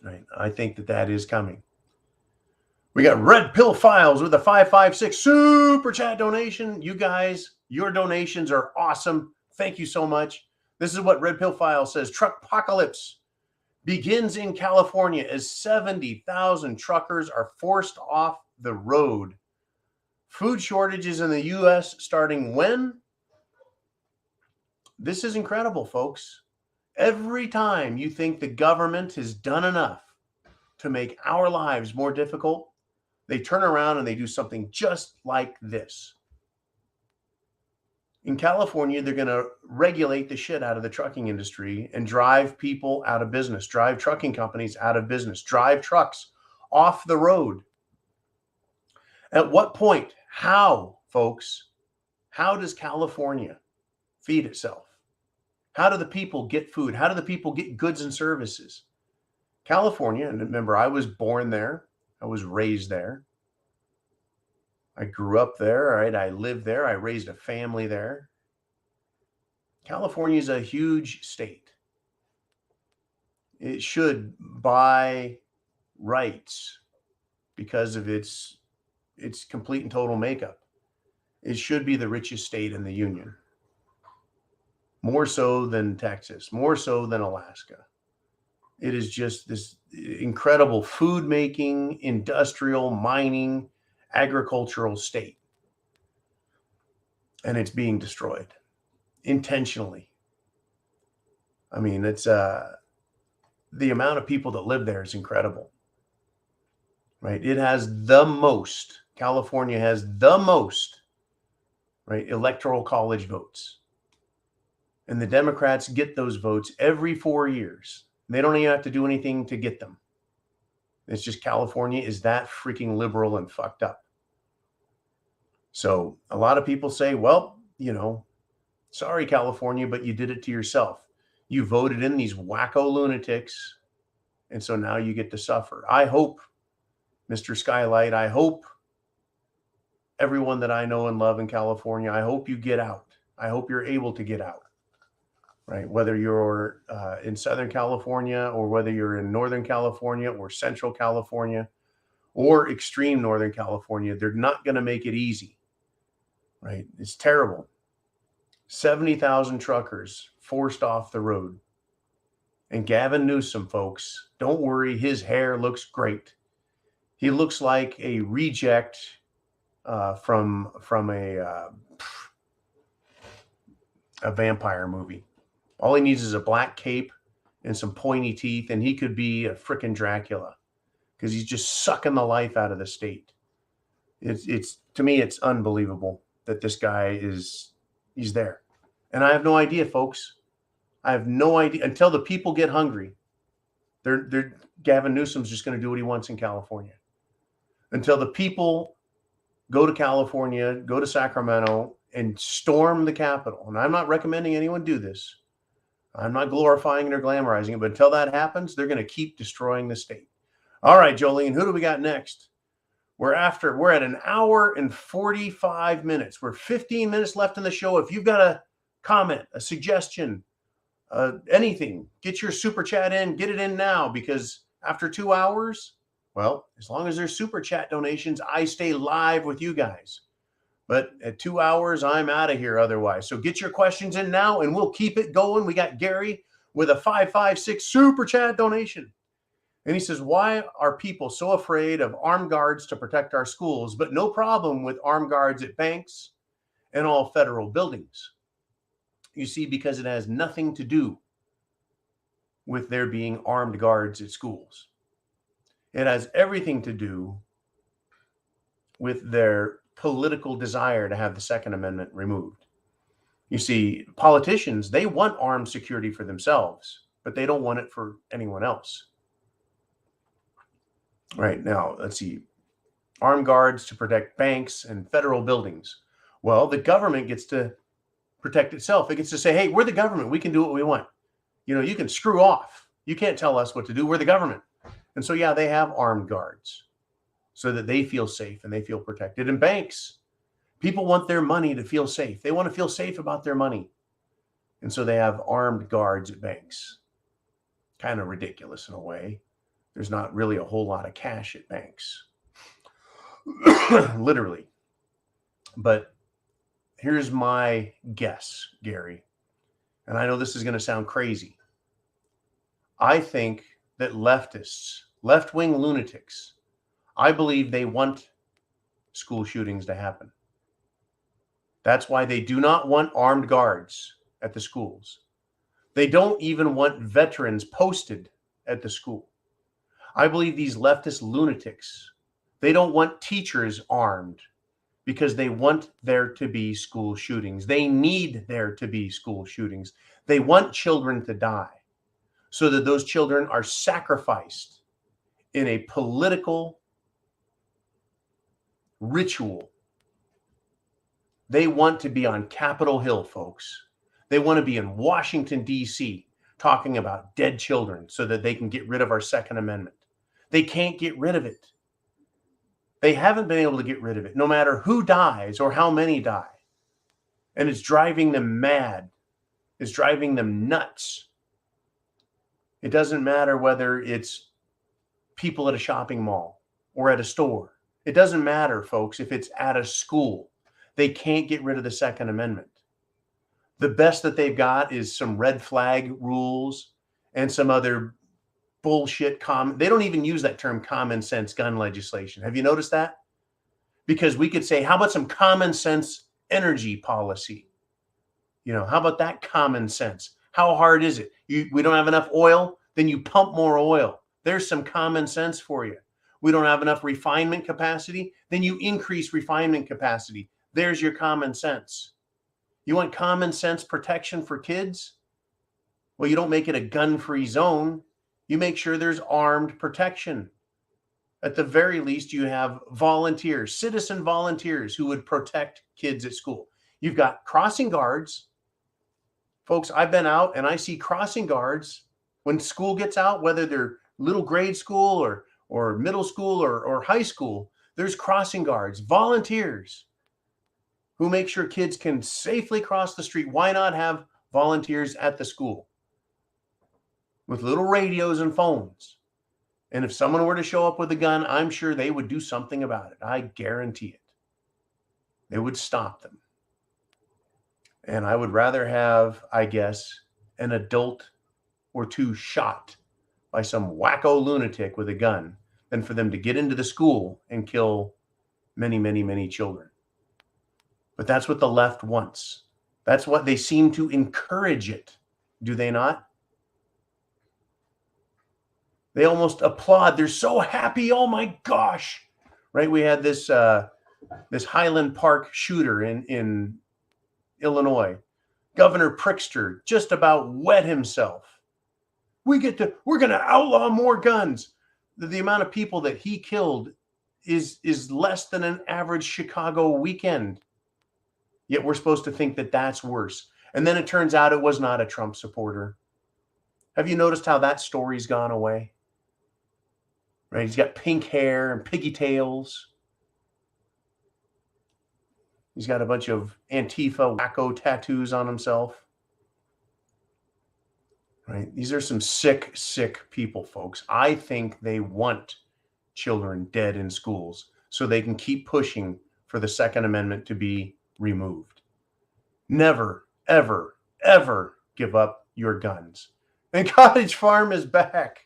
Right? I think that that is coming. We got Red Pill Files with a 556 super chat donation. You guys, your donations are awesome. Thank you so much. This is what Red Pill Files says. Truckpocalypse begins in California as 70,000 truckers are forced off the road. Food shortages in the U.S. starting when? This is incredible, folks. Every time you think the government has done enough to make our lives more difficult, they turn around and they do something just like this. In California, they're going to regulate the shit out of the trucking industry and drive people out of business, drive trucking companies out of business, drive trucks off the road. At what point? How, folks? How does California feed itself? How do the people get food? How do the people get goods and services? California, and remember, I was born there. I was raised there. I grew up there, right? I lived there. I raised a family there. California is a huge state. It should, by rights, because of its complete and total makeup, it should be the richest state in the union. More so than Texas, more so than Alaska. It is just this incredible food making, industrial, mining, agricultural state. And it's being destroyed intentionally. I mean, the amount of people that live there is incredible, right? It has the most, California has the most, right, electoral college votes. And the Democrats get those votes every 4 years. They don't even have to do anything to get them. It's just California is that freaking liberal and fucked up. So a lot of people say, well, sorry, California, but you did it to yourself. You voted in these wacko lunatics, and so now you get to suffer. I hope, Mr. Skylight, I hope everyone that I know and love in California, I hope you get out. I hope you're able to get out, right? Whether you're in Southern California or whether you're in Northern California or Central California or extreme Northern California, they're not going to make it easy, right? It's terrible. 70,000 truckers forced off the road. And Gavin Newsom, folks, don't worry, his hair looks great. He looks like a reject from a vampire movie. All he needs is a black cape and some pointy teeth, and he could be a frickin' Dracula because he's just sucking the life out of the state. It's to me, it's unbelievable that this guy he's there. And I have no idea, folks. I have no idea until the people get hungry. Gavin Newsom's just going to do what he wants in California. Until the people go to California, go to Sacramento, and storm the Capitol. And I'm not recommending anyone do this. I'm not glorifying it or glamorizing it, but until that happens, they're going to keep destroying the state. All right, Jolene, who do we got next? We're at an hour and 45 minutes. We're 15 minutes left in the show. If you've got a comment, a suggestion, anything, get your super chat in, get it in now, because after 2 hours, well, as long as there's super chat donations, I stay live with you guys. But at 2 hours, I'm out of here otherwise. So get your questions in now and we'll keep it going. We got Gary with a 556 super chat donation. And he says, why are people so afraid of armed guards to protect our schools, but no problem with armed guards at banks and all federal buildings? You see, because it has nothing to do with there being armed guards at schools. It has everything to do with their political desire to have the Second Amendment removed. You see, politicians, they want armed security for themselves, but they don't want it for anyone else. Right now, let's see. Armed guards to protect banks and federal buildings. Well, the government gets to protect itself. It gets to say, hey, we're the government. We can do what we want. You can screw off. You can't tell us what to do. We're the government. And so, yeah, they have armed guards so that they feel safe and they feel protected. And banks, people want their money to feel safe. They want to feel safe about their money. And so they have armed guards at banks. Kind of ridiculous in a way. There's not really a whole lot of cash at banks. Literally. But here's my guess, Gary. And I know this is going to sound crazy. I think that leftists, left-wing lunatics, I believe they want school shootings to happen. That's why they do not want armed guards at the schools. They don't even want veterans posted at the school. I believe these leftist lunatics, they don't want teachers armed because they want there to be school shootings. They need there to be school shootings. They want children to die so that those children are sacrificed in a political ritual. They want to be on Capitol Hill, folks. They want to be in Washington, D.C., talking about dead children so that they can get rid of our Second Amendment. They can't get rid of it. They haven't been able to get rid of it, no matter who dies or how many die. And it's driving them mad. It's driving them nuts. It doesn't matter whether it's people at a shopping mall or at a store. It doesn't matter, folks, if it's at a school. They can't get rid of the Second Amendment. The best that they've got is some red flag rules and some other bullshit they don't even use that term common sense gun legislation. Have you noticed that? Because we could say, how about some common sense energy policy? How about that common sense? How hard is it? We don't have enough oil, then you pump more oil. There's some common sense for you. We don't have enough refinement capacity, then you increase refinement capacity. There's your common sense. You want common sense protection for kids? Well, you don't make it a gun-free zone. You make sure there's armed protection. At the very least, you have volunteers, citizen volunteers who would protect kids at school. You've got crossing guards. Folks, I've been out and I see crossing guards when school gets out, whether they're little grade school or middle school or high school, there's crossing guards, volunteers who make sure kids can safely cross the street. Why not have volunteers at the school with little radios and phones? And if someone were to show up with a gun, I'm sure they would do something about it. I guarantee it. They would stop them. And I would rather have, I guess, an adult or two shot by some wacko lunatic with a gun than for them to get into the school and kill many, many, many children. But that's what the left wants. That's what they seem to encourage it. Do they not? They almost applaud. They're so happy. Oh my gosh. Right? We had this Highland Park shooter in Illinois. Governor Pritzker just about wet himself. We're going to outlaw more guns. The amount of people that he killed is less than an average Chicago weekend. Yet we're supposed to think that that's worse. And then it turns out it was not a Trump supporter. Have you noticed how that story's gone away? Right? He's got pink hair and piggy tails. He's got a bunch of Antifa wacko tattoos on himself. Right? These are some sick, sick people, folks. I think they want children dead in schools so they can keep pushing for the Second Amendment to be removed. Never, ever, ever give up your guns. And Cottage Farm is back.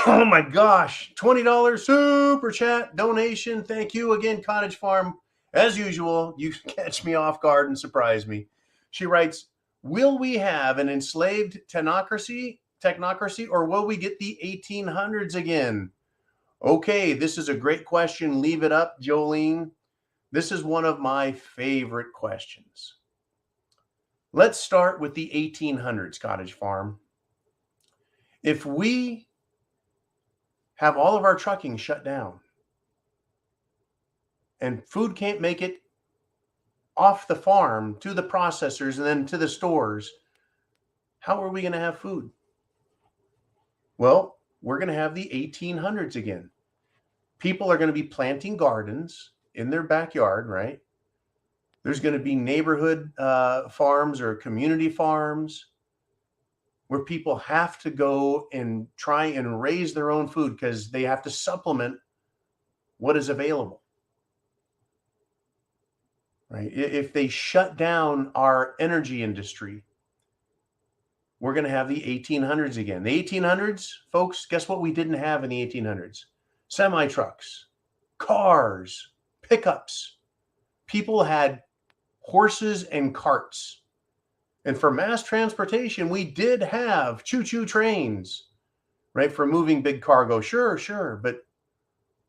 Oh my gosh. $20 super chat donation. Thank you again, Cottage Farm. As usual, you catch me off guard and surprise me. She writes, will we have an enslaved technocracy, or will we get the 1800s again? Okay, this is a great question. Leave it up, Jolene. This is one of my favorite questions. Let's start with the 1800s, Cottage Farm. If we have all of our trucking shut down and food can't make it off the farm to the processors and then to the stores, how are we going to have food? Well, we're going to have the 1800s again. People are going to be planting gardens in their backyard, right? There's going to be neighborhood farms or community farms where people have to go and try and raise their own food because they have to supplement what is available. Right? If they shut down our energy industry, we're going to have the 1800s again. The 1800s, folks, guess what we didn't have in the 1800s? Semi-trucks, cars, pickups. People had horses and carts. And for mass transportation, we did have choo-choo trains, right? For moving big cargo. Sure. But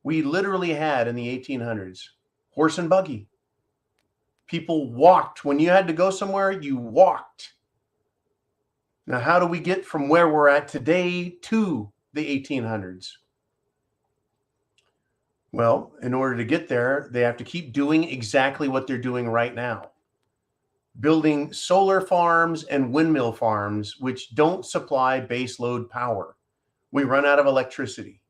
we literally had in the 1800s, horse and buggy. People walked. When you had to go somewhere, you walked. Now, how do we get from where we're at today to the 1800s? Well, in order to get there, they have to keep doing exactly what they're doing right now. Building solar farms and windmill farms, which don't supply base load power. We run out of electricity.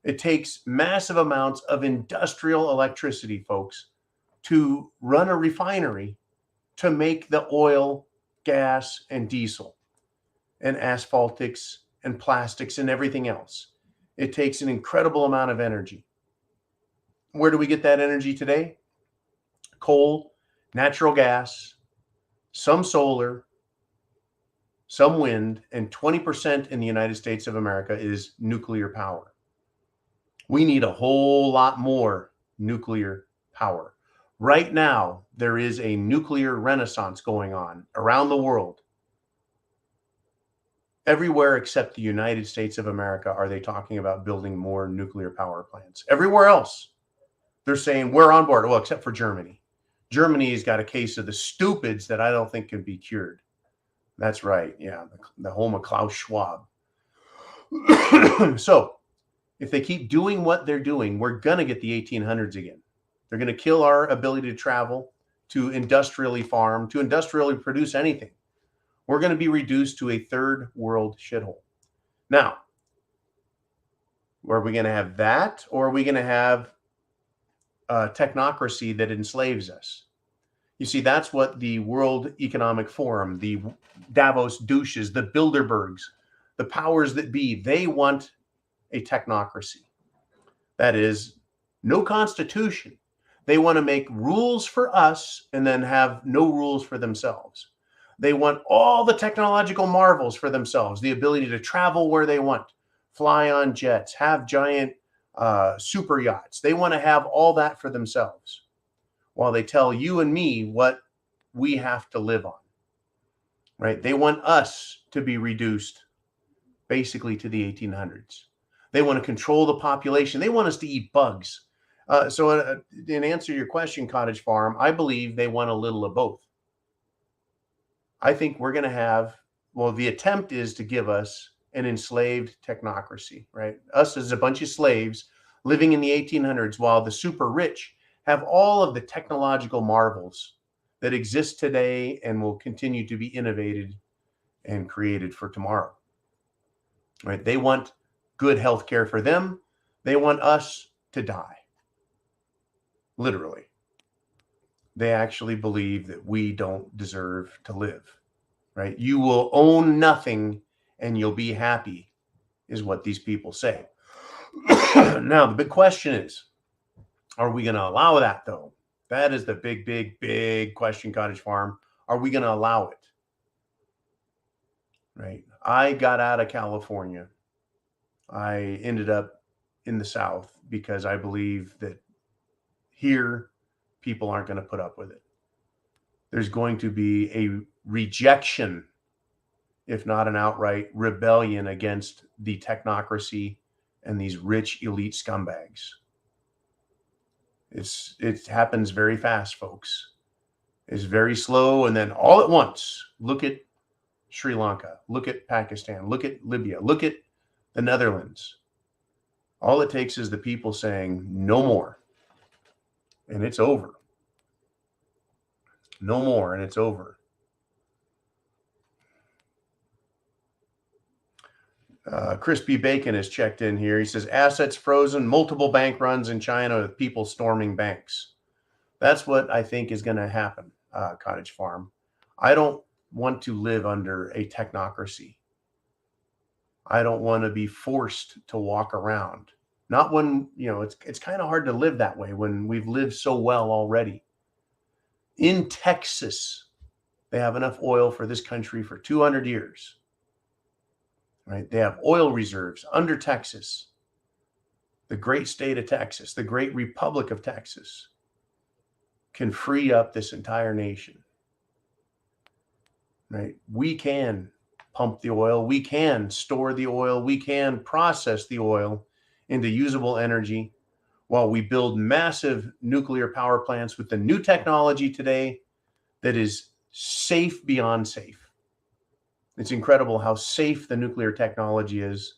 It takes massive amounts of industrial electricity, folks, to run a refinery to make the oil, gas, and diesel, and asphaltics, and plastics, and everything else. It takes an incredible amount of energy. Where do we get that energy today? Coal, natural gas, some solar, some wind, and 20% in the United States of America is nuclear power. We need a whole lot more nuclear power. Right now, there is a nuclear renaissance going on around the world. Everywhere except the United States of America are they talking about building more nuclear power plants. Everywhere else, they're saying we're on board. Well, except for Germany. Germany's got a case of the stupids that I don't think can be cured. That's right. Yeah, the home of Klaus Schwab. So if they keep doing what they're doing, we're going to get the 1800s again. They're going to kill our ability to travel, to industrially farm, to industrially produce anything. We're going to be reduced to a third world shithole. Now, are we going to have that, or are we going to have a technocracy that enslaves us? You see, that's what the World Economic Forum, the Davos douches, the Bilderbergs, the powers that be, they want a technocracy. That is, no constitution. They want to make rules for us and then have no rules for themselves. They want all the technological marvels for themselves, the ability to travel where they want, fly on jets, have giant super yachts. They want to have all that for themselves while they tell you and me what we have to live on, right? They want us to be reduced basically to the 1800s. They want to control the population. They want us to eat bugs. So in answer to your question, Cottage Farm, I believe they want a little of both. I think we're going to have, well, the attempt is to give us an enslaved technocracy, right? Us as a bunch of slaves living in the 1800s while the super rich have all of the technological marvels that exist today and will continue to be innovated and created for tomorrow, right? They want good health care for them. They want us to die. Literally. They actually believe that we don't deserve to live, right? You will own nothing and you'll be happy, is what these people say. Now, the big question is, are we going to allow that, though? That is the big, big, big question, Cottage Farm. Are we going to allow it? Right? I got out of California. I ended up in the South because I believe that here people aren't going to put up with it. There's going to be a rejection, if not an outright rebellion against the technocracy and these rich elite scumbags. It happens very fast, folks. It's very slow, and then all at once, look at Sri Lanka, look at Pakistan, look at Libya, look at the Netherlands. All it takes is the people saying no more, and it's over. No more, and it's over. Crispy Bacon has checked in here. He says, assets frozen, multiple bank runs in China with people storming banks. That's what I think is going to happen, Cottage Farm. I don't want to live under a technocracy. I don't want to be forced to walk around. Not when, it's kind of hard to live that way when we've lived so well already. In Texas, they have enough oil for this country for 200 years. Right? They have oil reserves under Texas, the great state of Texas, the great Republic of Texas, can free up this entire nation. Right? We can pump the oil. We can store the oil. We can process the oil into usable energy while we build massive nuclear power plants with the new technology today that is safe beyond safe. It's incredible how safe the nuclear technology is,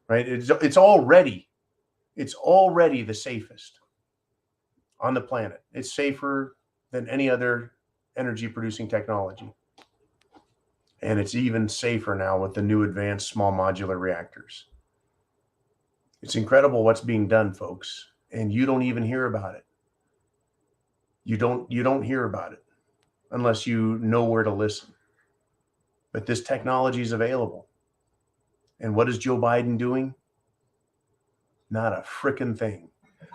right? It's already the safest on the planet. It's safer than any other energy producing technology. And it's even safer now with the new advanced small modular reactors. It's incredible what's being done, folks, and you don't even hear about it. You don't hear about it unless you know where to listen. But this technology is available. And what is Joe Biden doing? Not a frickin' thing.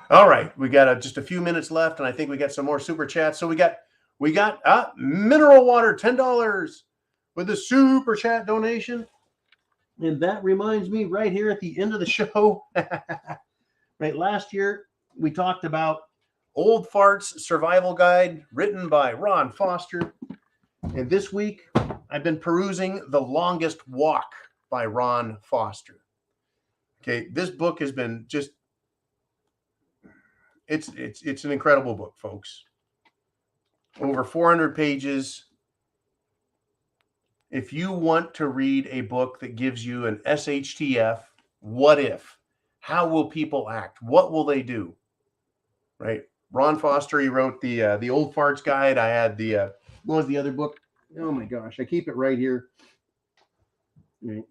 All right, we got just a few minutes left, and I think we got some more super chats. So we got mineral water, $10 with a super chat donation. And that reminds me right here at the end of the show, right, last year we talked about Old Farts Survival Guide written by Ron Foster. And this week I've been perusing The Longest Walk by Ron Foster. Okay, this book has been just, it's an incredible book, folks. Over 400 pages. If you want to read a book that gives you an SHTF, what if? How will people act? What will they do? Right? Ron Foster, he wrote the Old Farts Guide. I had what was the other book? Oh my gosh, I keep it right here. Right.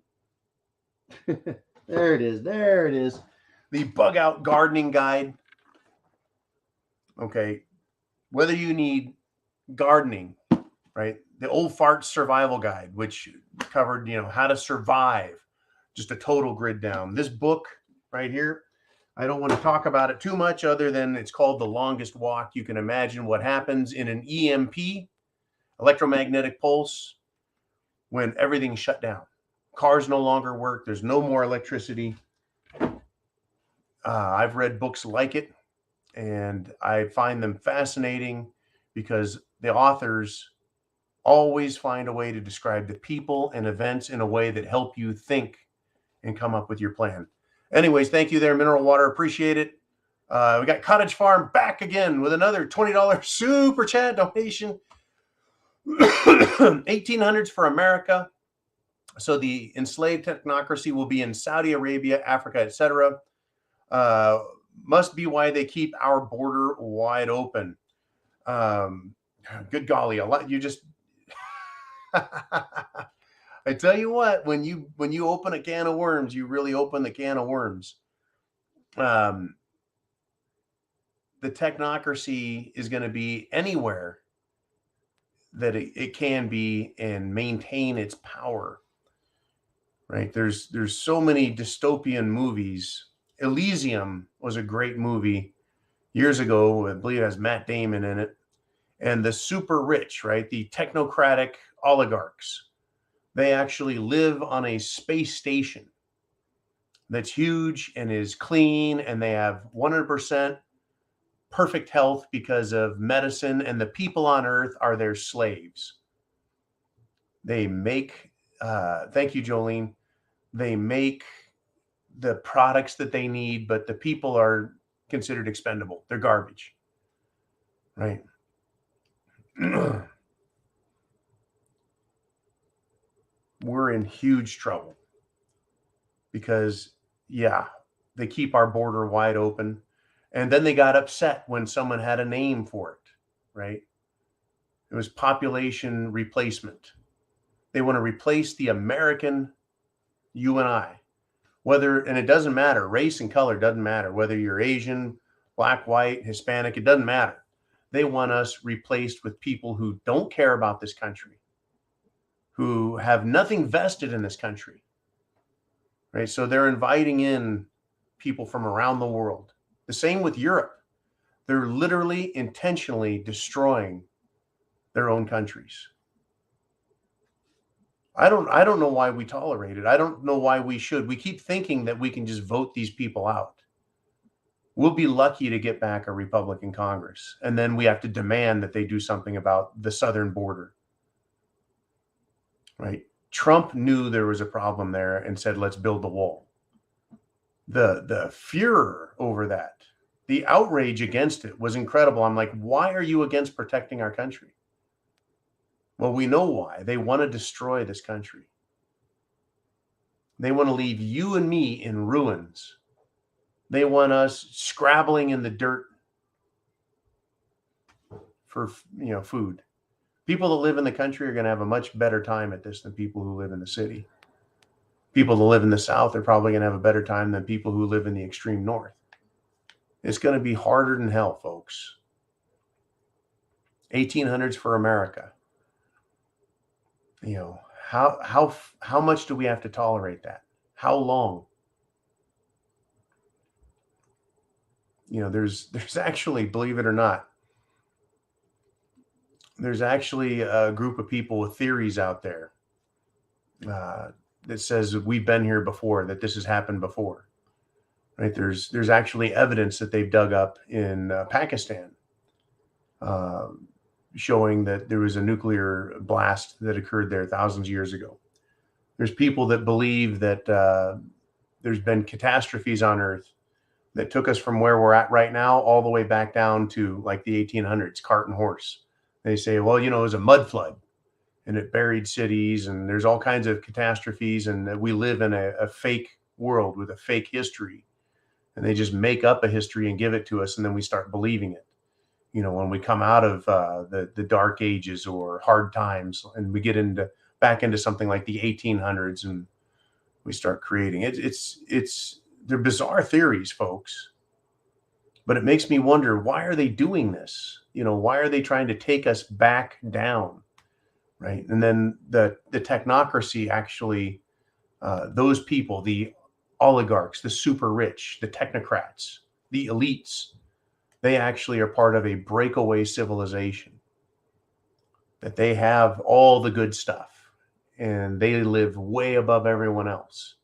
There it is. There it is. The Bug Out Gardening Guide. Okay. Whether you need gardening, right? The Old Farts Survival Guide, which covered, how to survive, just a total grid down. This book right here, I don't want to talk about it too much other than it's called The Longest Walk. You can imagine what happens in an EMP, electromagnetic pulse, when everything's shut down. Cars no longer work. There's no more electricity. I've read books like it, and I find them fascinating because the authors always find a way to describe the people and events in a way that help you think and come up with your plan. Anyways, thank you there, Mineral Water. Appreciate it. We got Cottage Farm back again with another $20 super chat donation. 1800s for America. So the enslaved technocracy will be in Saudi Arabia, Africa, etc. Must be why they keep our border wide open. Good golly, a lot. You just, I tell you what, when you open a can of worms, you really open the can of worms. The technocracy is going to be anywhere that it can be and maintain its power. Right? There's so many dystopian movies. Elysium was a great movie years ago. I believe it has Matt Damon in it. And the super rich, right? The technocratic oligarchs. They actually live on a space station that's huge and is clean, and they have 100% perfect health because of medicine, and the people on Earth are their slaves. They make, thank you, Jolene. They make the products that they need, but the people are considered expendable. They're garbage, right? We're in huge trouble because, yeah, they keep our border wide open. And then they got upset when someone had a name for it, right? It was population replacement. They want to replace the American you and I. And it doesn't matter, race and color doesn't matter, whether you're Asian, black, white, Hispanic, it doesn't matter. They want us replaced with people who don't care about this country, who have nothing vested in this country, right? So they're inviting in people from around the world. The same with Europe. They're literally intentionally destroying their own countries. I don't know why we tolerate it. I don't know why we should. We keep thinking that we can just vote these people out. We'll be lucky to get back a Republican Congress, and then we have to demand that they do something about the southern border. Right? Trump knew there was a problem there and said, let's build the wall. The furor over that, the outrage against it was incredible. I'm like, why are you against protecting our country? Well, we know why. They want to destroy this country. They want to leave you and me in ruins. They want us scrabbling in the dirt for, food. People that live in the country are going to have a much better time at this than people who live in the city. People that live in the South are probably going to have a better time than people who live in the extreme North. It's going to be harder than hell, folks. 1800s for America. How much do we have to tolerate that? How long? There's actually, believe it or not, there's actually a group of people with theories out there that says we've been here before, that this has happened before. Right? There's actually evidence that they've dug up in Pakistan, showing that there was a nuclear blast that occurred there thousands of years ago. There's people that believe that there's been catastrophes on Earth that took us from where we're at right now all the way back down to like the 1800s, cart and horse. They say, well, it was a mud flood and it buried cities, and there's all kinds of catastrophes, and that we live in a fake world with a fake history. And they just make up a history and give it to us, and then we start believing it. When we come out of the dark ages or hard times, and we get back into something like the 1800s, and we start creating it. They're bizarre theories, folks. But it makes me wonder, why are they doing this? Why are they trying to take us back down? Right. And then the technocracy actually, those people, the oligarchs, the super rich, the technocrats, the elites, they actually are part of a breakaway civilization, that they have all the good stuff and they live way above everyone else.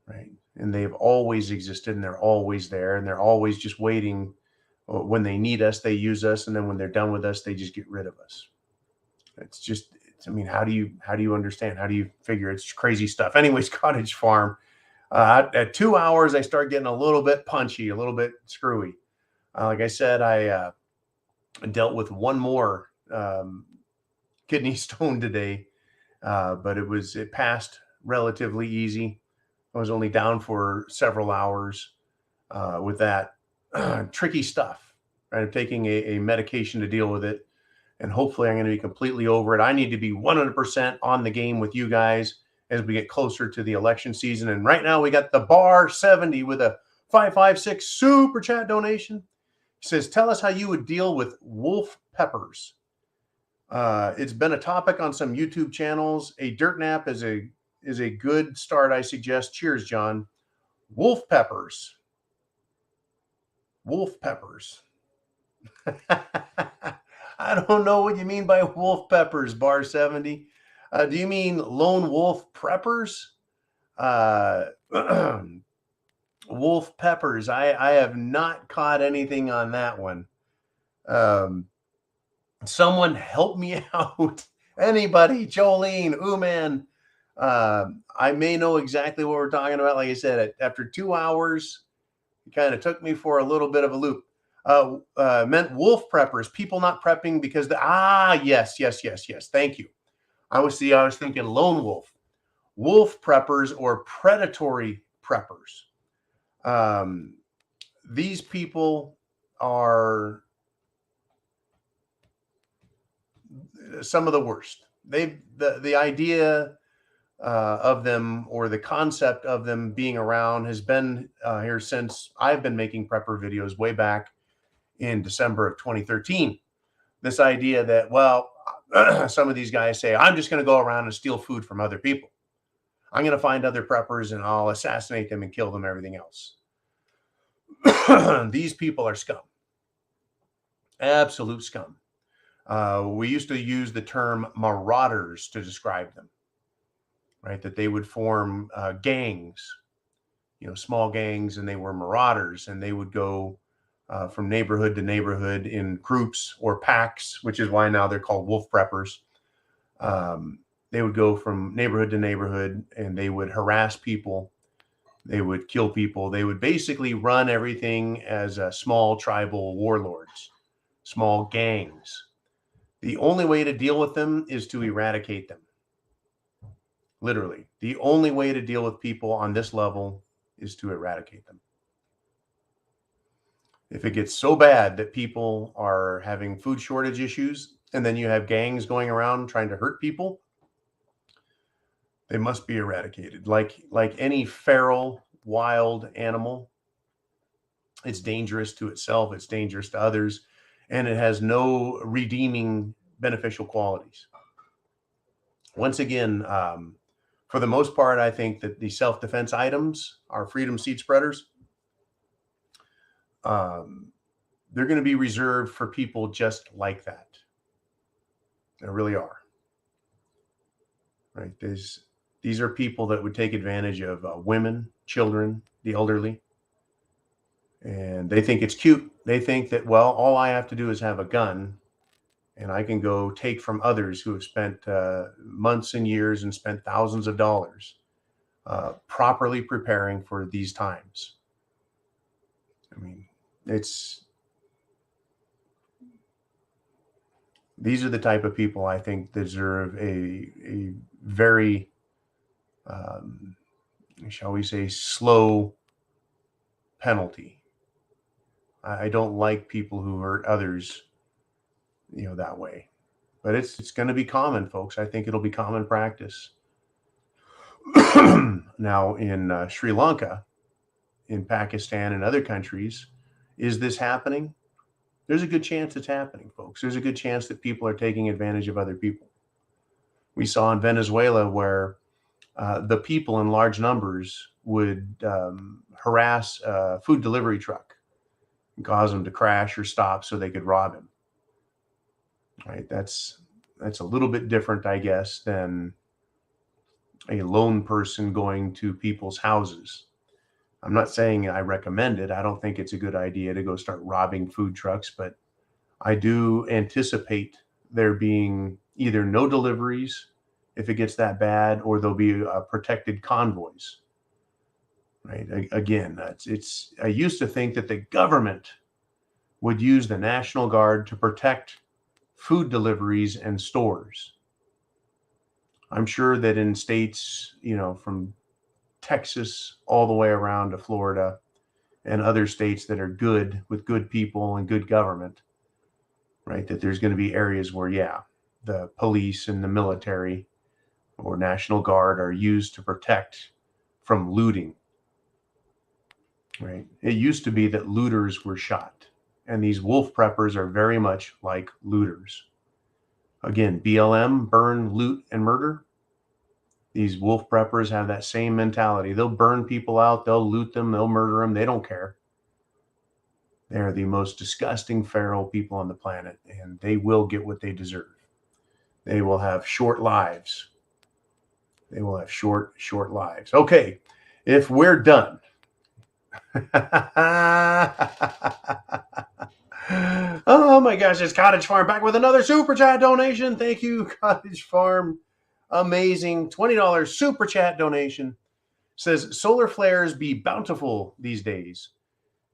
Right. And they've always existed, and they're always there, and they're always just waiting. When they need us, they use us. And then when they're done with us, they just get rid of us. How do you understand? How do you figure? It's crazy stuff. Anyways, Cottage Farm. At 2 hours, I start getting a little bit punchy, a little bit screwy. Like I said, I dealt with one more kidney stone today, but it passed relatively easy. I was only down for several hours with that tricky stuff. Right? I'm taking a medication to deal with it, and hopefully I'm going to be completely over it. I need to be 100% on the game with you guys as we get closer to the election season. And right now we got the Bar 70 with a 556 super chat donation. He says, tell us how you would deal with wolf peppers. It's been a topic on some YouTube channels. A dirt nap is a good start, I suggest. Cheers, John. Wolf peppers. Wolf peppers. I don't know what you mean by wolf peppers, Bar 70. Do you mean lone wolf preppers? Wolf peppers. I have not caught anything on that one. Someone help me out. Anybody? Jolene, Ooman. I may know exactly what we're talking about. Like I said, after 2 hours, it kind of took me for a little bit of a loop. Meant wolf preppers, people not prepping because yes. Thank you. I was thinking lone wolf preppers or predatory preppers. These people are some of the worst. The idea of them, or the concept of them being around, has been here since I've been making prepper videos way back in December of 2013. This idea that, well, some of these guys say, I'm just going to go around and steal food from other people. I'm going to find other preppers and I'll assassinate them and kill them, everything else. These people are scum. Absolute scum. We used to use the term marauders to describe them, right? That they would form gangs, small gangs, and they were marauders, and they would go from neighborhood to neighborhood in groups or packs, which is why now they're called wolf preppers. They would go from neighborhood to neighborhood, and they would harass people. They would kill people. They would basically run everything as small tribal warlords, small gangs. The only way to deal with them is to eradicate them. Literally, the only way to deal with people on this level is to eradicate them. If it gets so bad that people are having food shortage issues, and then you have gangs going around trying to hurt people, they must be eradicated. Like any feral, wild animal, it's dangerous to itself, it's dangerous to others, and it has no redeeming beneficial qualities. Once again, for the most part, I think that the self-defense items, our freedom seed spreaders, they're going to be reserved for people just like that. They really are. Right? These are people that would take advantage of women, children, the elderly. And they think it's cute. They think that, well, all I have to do is have a gun And I can go take from others who have spent months and years and spent thousands of dollars properly preparing for these times. I mean, these are the type of people I think deserve a very, shall we say, slow penalty. I don't like people who hurt others, that way. But it's going to be common, folks. I think it'll be common practice. Now, in Sri Lanka, in Pakistan, and other countries, is this happening? There's a good chance it's happening, folks. There's a good chance that people are taking advantage of other people. We saw in Venezuela where the people in large numbers would harass a food delivery truck and cause them to crash or stop so they could rob him. Right? That's a little bit different, I guess, than a lone person going to people's houses. I'm not saying I recommend it. I don't think it's a good idea to go start robbing food trucks, but I do anticipate there being either no deliveries if it gets that bad, or there'll be protected convoys. Right? Again, I used to think that the government would use the National Guard to protect food deliveries and stores. I'm sure that in states, from Texas all the way around to Florida and other states that are good with good people and good government, right, that there's going to be areas where, the police and the military or National Guard are used to protect from looting, right? It used to be that looters were shot, and these wolf preppers are very much like looters. Again, BLM, burn, loot, and murder. These wolf preppers have that same mentality. They'll burn people out. They'll loot them. They'll murder them. They don't care. They're the most disgusting, feral people on the planet, and they will get what they deserve. They will have short lives. They will have short lives. Okay, if we're done. Oh my gosh, it's Cottage Farm back with another super chat donation. Thank you, Cottage Farm. Amazing $20 super chat donation. Says solar flares be bountiful these days.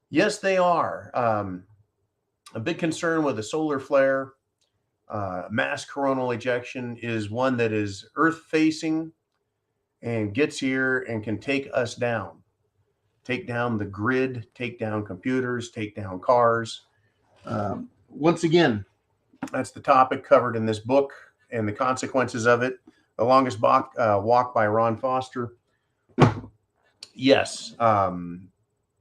Yes, they are. A big concern with a solar flare, mass coronal ejection, is one that is earth facing and gets here and can take us down. Take down the grid, take down computers, take down cars. Once again, that's the topic covered in this book and the consequences of it. The Longest Walk by Ron Foster. Yes,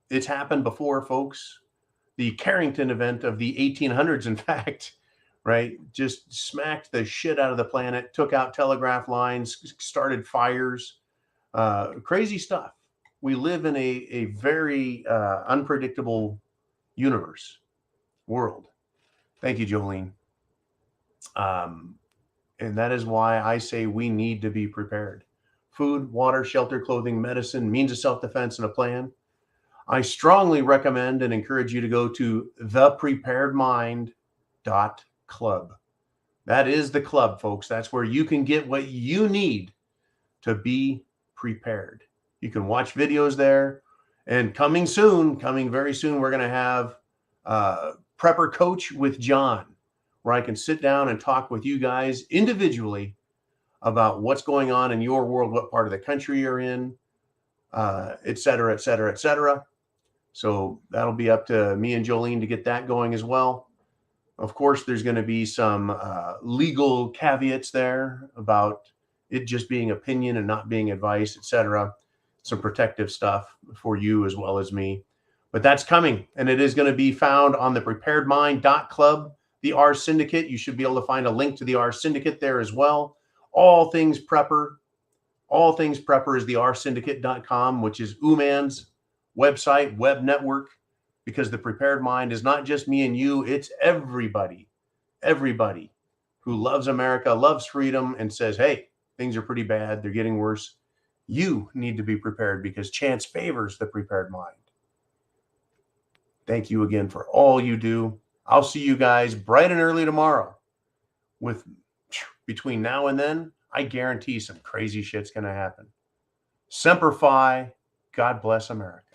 it's happened before, folks. The Carrington event of the 1800s, in fact, right, just smacked the shit out of the planet, took out telegraph lines, started fires, crazy stuff. We live in a very unpredictable world. Thank you, Jolene. And that is why I say we need to be prepared. Food, water, shelter, clothing, medicine, means of self-defense, and a plan. I strongly recommend and encourage you to go to thepreparedmind.club. That is the club, folks. That's where you can get what you need to be prepared. You can watch videos there. And coming very soon, we're going to have Prepper Coach with John, where I can sit down and talk with you guys individually about what's going on in your world, what part of the country you're in, et cetera, et cetera, et cetera. So that'll be up to me and Jolene to get that going as well. Of course, there's going to be some legal caveats there about it just being opinion and not being advice, et cetera. Some protective stuff for you as well as me. But that's coming, and it is going to be found on the preparedmind.club, the R Syndicate. You should be able to find a link to the R Syndicate there as well. All things prepper is the rsyndicate.com, which is Uman's website, web network, because the Prepared Mind is not just me and you, it's everybody who loves America, loves freedom, and says, hey, things are pretty bad, they're getting worse. You need to be prepared because chance favors the prepared mind. Thank you again for all you do. I'll see you guys bright and early tomorrow with between now and then, I guarantee some crazy shit's going to happen. Semper Fi, God bless America.